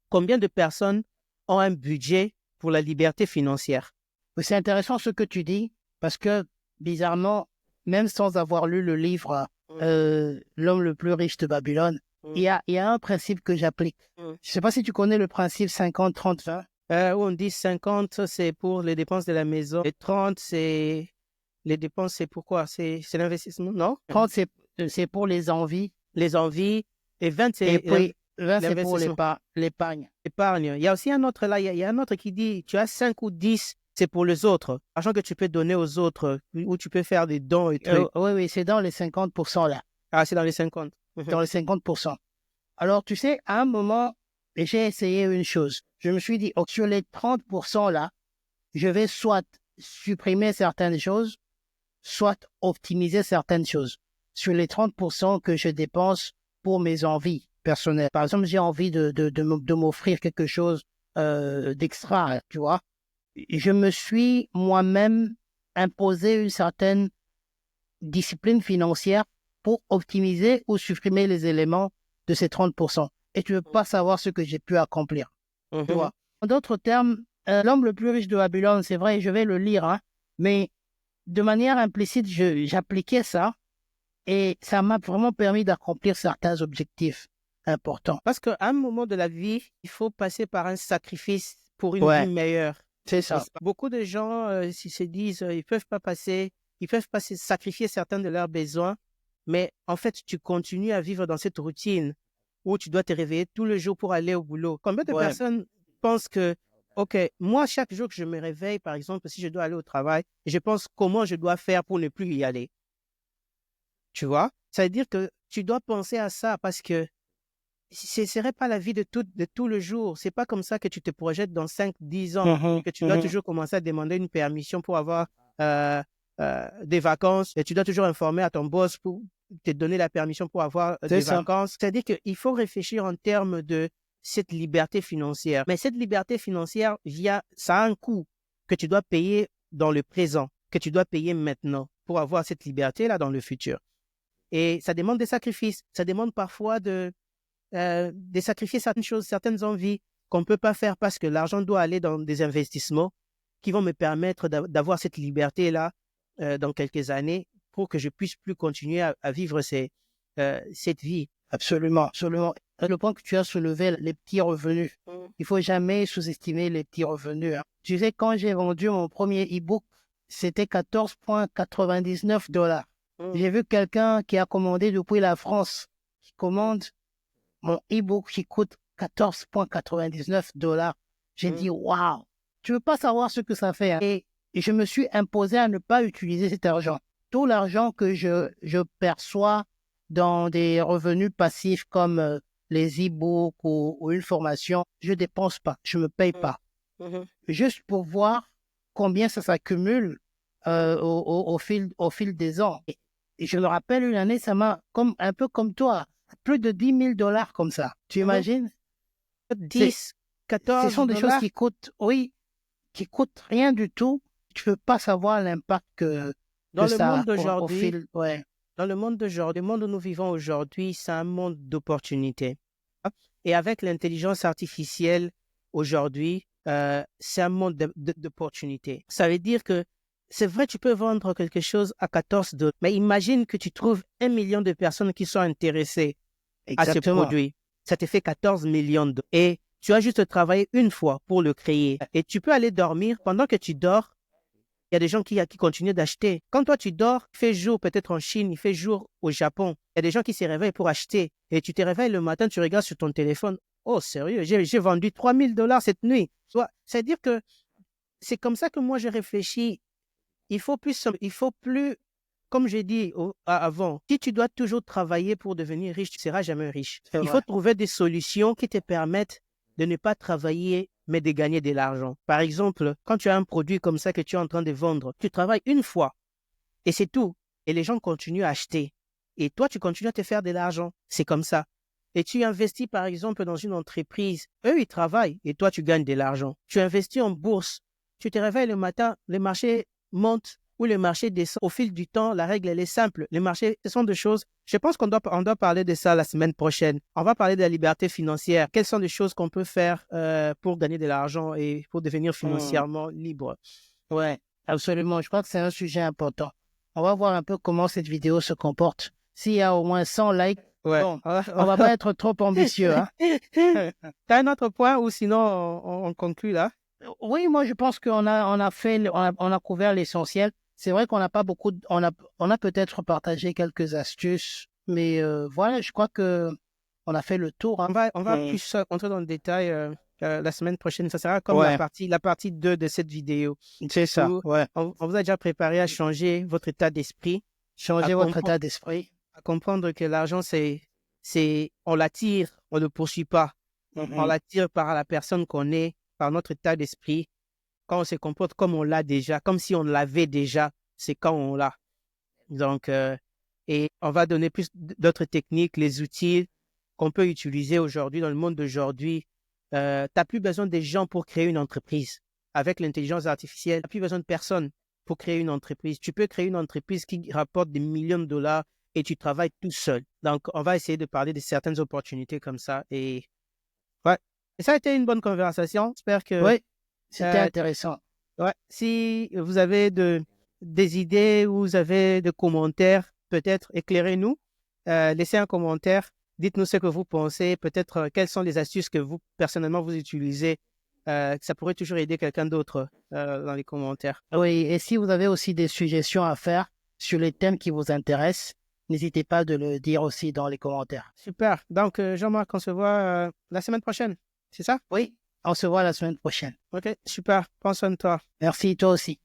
combien de personnes ont un budget pour la liberté financière? C'est intéressant ce que tu dis, parce que bizarrement, même sans avoir lu le livre L'homme le plus riche de Babylone, il y a un principe que j'applique. Je ne sais pas si tu connais le principe 50-30-20. Où on dit 50, c'est pour les dépenses de la maison. Et 30, c'est les dépenses, c'est pourquoi? C'est l'investissement, non? 30, c'est pour les envies. Les envies. Et 20, c'est... Et puis, 20, c'est pour l'épargne. Épargne. Il y a aussi un autre là, il y a un autre qui dit, tu as 5 ou 10, c'est pour les autres. L'argent que tu peux donner aux autres, ou tu peux faire des dons et tout. Oui, c'est dans les 50% là. Ah, c'est dans les 50. Dans les 50%. Alors, tu sais, à un moment, j'ai essayé une chose. Je me suis dit, sur les 30% là, je vais soit supprimer certaines choses, soit optimiser certaines choses. Sur les 30% que je dépense pour mes envies personnelles. Par exemple, j'ai envie de m'offrir quelque chose d'extra, tu vois. Je me suis moi-même imposé une certaine discipline financière pour optimiser ou supprimer les éléments de ces 30%. Et tu ne veux pas savoir ce que j'ai pu accomplir. Tu vois. En d'autres termes, l'homme le plus riche de Babylone, c'est vrai, je vais le lire, hein, mais de manière implicite, j'appliquais ça et ça m'a vraiment permis d'accomplir certains objectifs importants. Parce qu'à un moment de la vie, il faut passer par un sacrifice pour une vie meilleure. C'est ça. Beaucoup de gens se disent ils peuvent pas sacrifier certains de leurs besoins, mais en fait, tu continues à vivre dans cette routine où tu dois te réveiller tous les jours pour aller au boulot. Combien de personnes pensent que, OK, moi, chaque jour que je me réveille, par exemple, si je dois aller au travail, je pense comment je dois faire pour ne plus y aller. Tu vois? Ça veut dire que tu dois penser à ça parce que ce ne serait pas la vie de tout le jour. C'est pas comme ça que tu te projettes dans 5-10 ans, que tu dois toujours commencer à demander une permission pour avoir des vacances et tu dois toujours informer à ton boss pour te donner la permission pour avoir des vacances. C'est-à-dire qu'il faut réfléchir en termes de cette liberté financière. Mais cette liberté financière, ça a un coût que tu dois payer dans le présent, que tu dois payer maintenant pour avoir cette liberté-là dans le futur. Et ça demande des sacrifices. Ça demande parfois de sacrifier certaines choses, certaines envies qu'on ne peut pas faire parce que l'argent doit aller dans des investissements qui vont me permettre d'avoir cette liberté-là dans quelques années pour que je puisse plus continuer à vivre cette vie. Absolument, absolument. Le point que tu as soulevé, les petits revenus. Il faut jamais sous-estimer les petits revenus. Hein. Tu sais, quand j'ai vendu mon premier e-book, c'était 14,99 $. J'ai vu quelqu'un qui a commandé depuis la France, qui commande mon e-book qui coûte 14,99 $. J'ai dit, waouh, tu veux pas savoir ce que ça fait. Hein? Et je me suis imposé à ne pas utiliser cet argent. Tout l'argent que je perçois dans des revenus passifs comme les e-books ou une formation, je dépense pas, je me paye pas. Juste pour voir combien ça s'accumule au fil des ans. Et je me rappelle une année, ça m'a un peu comme toi, plus de 10 000 $ comme ça. Tu imagines? 10, 14 ce sont des choses qui coûtent rien du tout. Tu ne peux pas savoir l'impact que dans ça le monde d'aujourd'hui. Dans le monde d'aujourd'hui, le monde où nous vivons aujourd'hui, c'est un monde d'opportunités. Et avec l'intelligence artificielle aujourd'hui, c'est un monde d'opportunités. Ça veut dire que c'est vrai, tu peux vendre quelque chose à 14 $, mais imagine que tu trouves 1 million de personnes qui sont intéressées à ce produit. ça te fait 14 millions d'euros. Et tu as juste travaillé une fois pour le créer. Et tu peux aller dormir. Pendant que tu dors, il y a des gens qui continuent d'acheter. Quand toi, tu dors, il fait jour peut-être en Chine, il fait jour au Japon. Il y a des gens qui se réveillent pour acheter. Et tu te réveilles le matin, tu regardes sur ton téléphone. Oh, sérieux, j'ai vendu 3000 dollars cette nuit. C'est-à-dire que c'est comme ça que moi, je réfléchis. Il faut plus, comme j'ai dit avant, si tu dois toujours travailler pour devenir riche, tu ne seras jamais riche. Il faut trouver des solutions qui te permettent de ne pas travailler, mais de gagner de l'argent. Par exemple, quand tu as un produit comme ça que tu es en train de vendre, tu travailles une fois et c'est tout. Et les gens continuent à acheter. Et toi, tu continues à te faire de l'argent. C'est comme ça. Et tu investis, par exemple, dans une entreprise. Eux, ils travaillent et toi, tu gagnes de l'argent. Tu investis en bourse. Tu te réveilles le matin, le marché monte ou le marché descend. Au fil du temps, la règle, elle est simple. Les marchés, ce sont des choses. Je pense qu'on doit parler de ça la semaine prochaine. On va parler de la liberté financière. Quelles sont les choses qu'on peut faire pour gagner de l'argent et pour devenir financièrement libre? Ouais, absolument. Je crois que c'est un sujet important. On va voir un peu comment cette vidéo se comporte. S'il y a au moins 100 likes, bon, on va pas être trop ambitieux. Hein? T'as un autre point ou sinon on conclut là? Oui, moi je pense qu'on a couvert l'essentiel. C'est vrai qu'on n'a pas beaucoup, on a peut-être partagé quelques astuces, mais voilà, je crois que on a fait le tour. Hein. On va plus entrer dans le détail la semaine prochaine. Ça sera comme la partie 2 de cette vidéo. C'est ça. On vous a déjà préparé à changer votre état d'esprit. Changer votre état d'esprit. À comprendre que l'argent, on l'attire, on ne le poursuit pas. On l'attire par la personne qu'on est, par notre état d'esprit. Quand on se comporte comme on l'a déjà, comme si on l'avait déjà, c'est quand on l'a. Donc, et on va donner plus d'autres techniques, les outils qu'on peut utiliser aujourd'hui dans le monde d'aujourd'hui. Tu n'as plus besoin des gens pour créer une entreprise. Avec l'intelligence artificielle, tu n'as plus besoin de personne pour créer une entreprise. Tu peux créer une entreprise qui rapporte des millions de dollars et tu travailles tout seul. Donc, on va essayer de parler de certaines opportunités comme ça. Et ouais. Et ça a été une bonne conversation. J'espère que... Oui, c'était intéressant. Ouais. Si vous avez des idées ou vous avez des commentaires, peut-être éclairez-nous. Laissez un commentaire. Dites-nous ce que vous pensez. Peut-être quelles sont les astuces que vous, personnellement, vous utilisez. Ça pourrait toujours aider quelqu'un d'autre dans les commentaires. Oui, et si vous avez aussi des suggestions à faire sur les thèmes qui vous intéressent, n'hésitez pas de le dire aussi dans les commentaires. Super. Donc, Jean-Marc, on se voit la semaine prochaine. C'est ça? Oui, on se voit la semaine prochaine. OK, super. Prends soin de toi. Merci, toi aussi.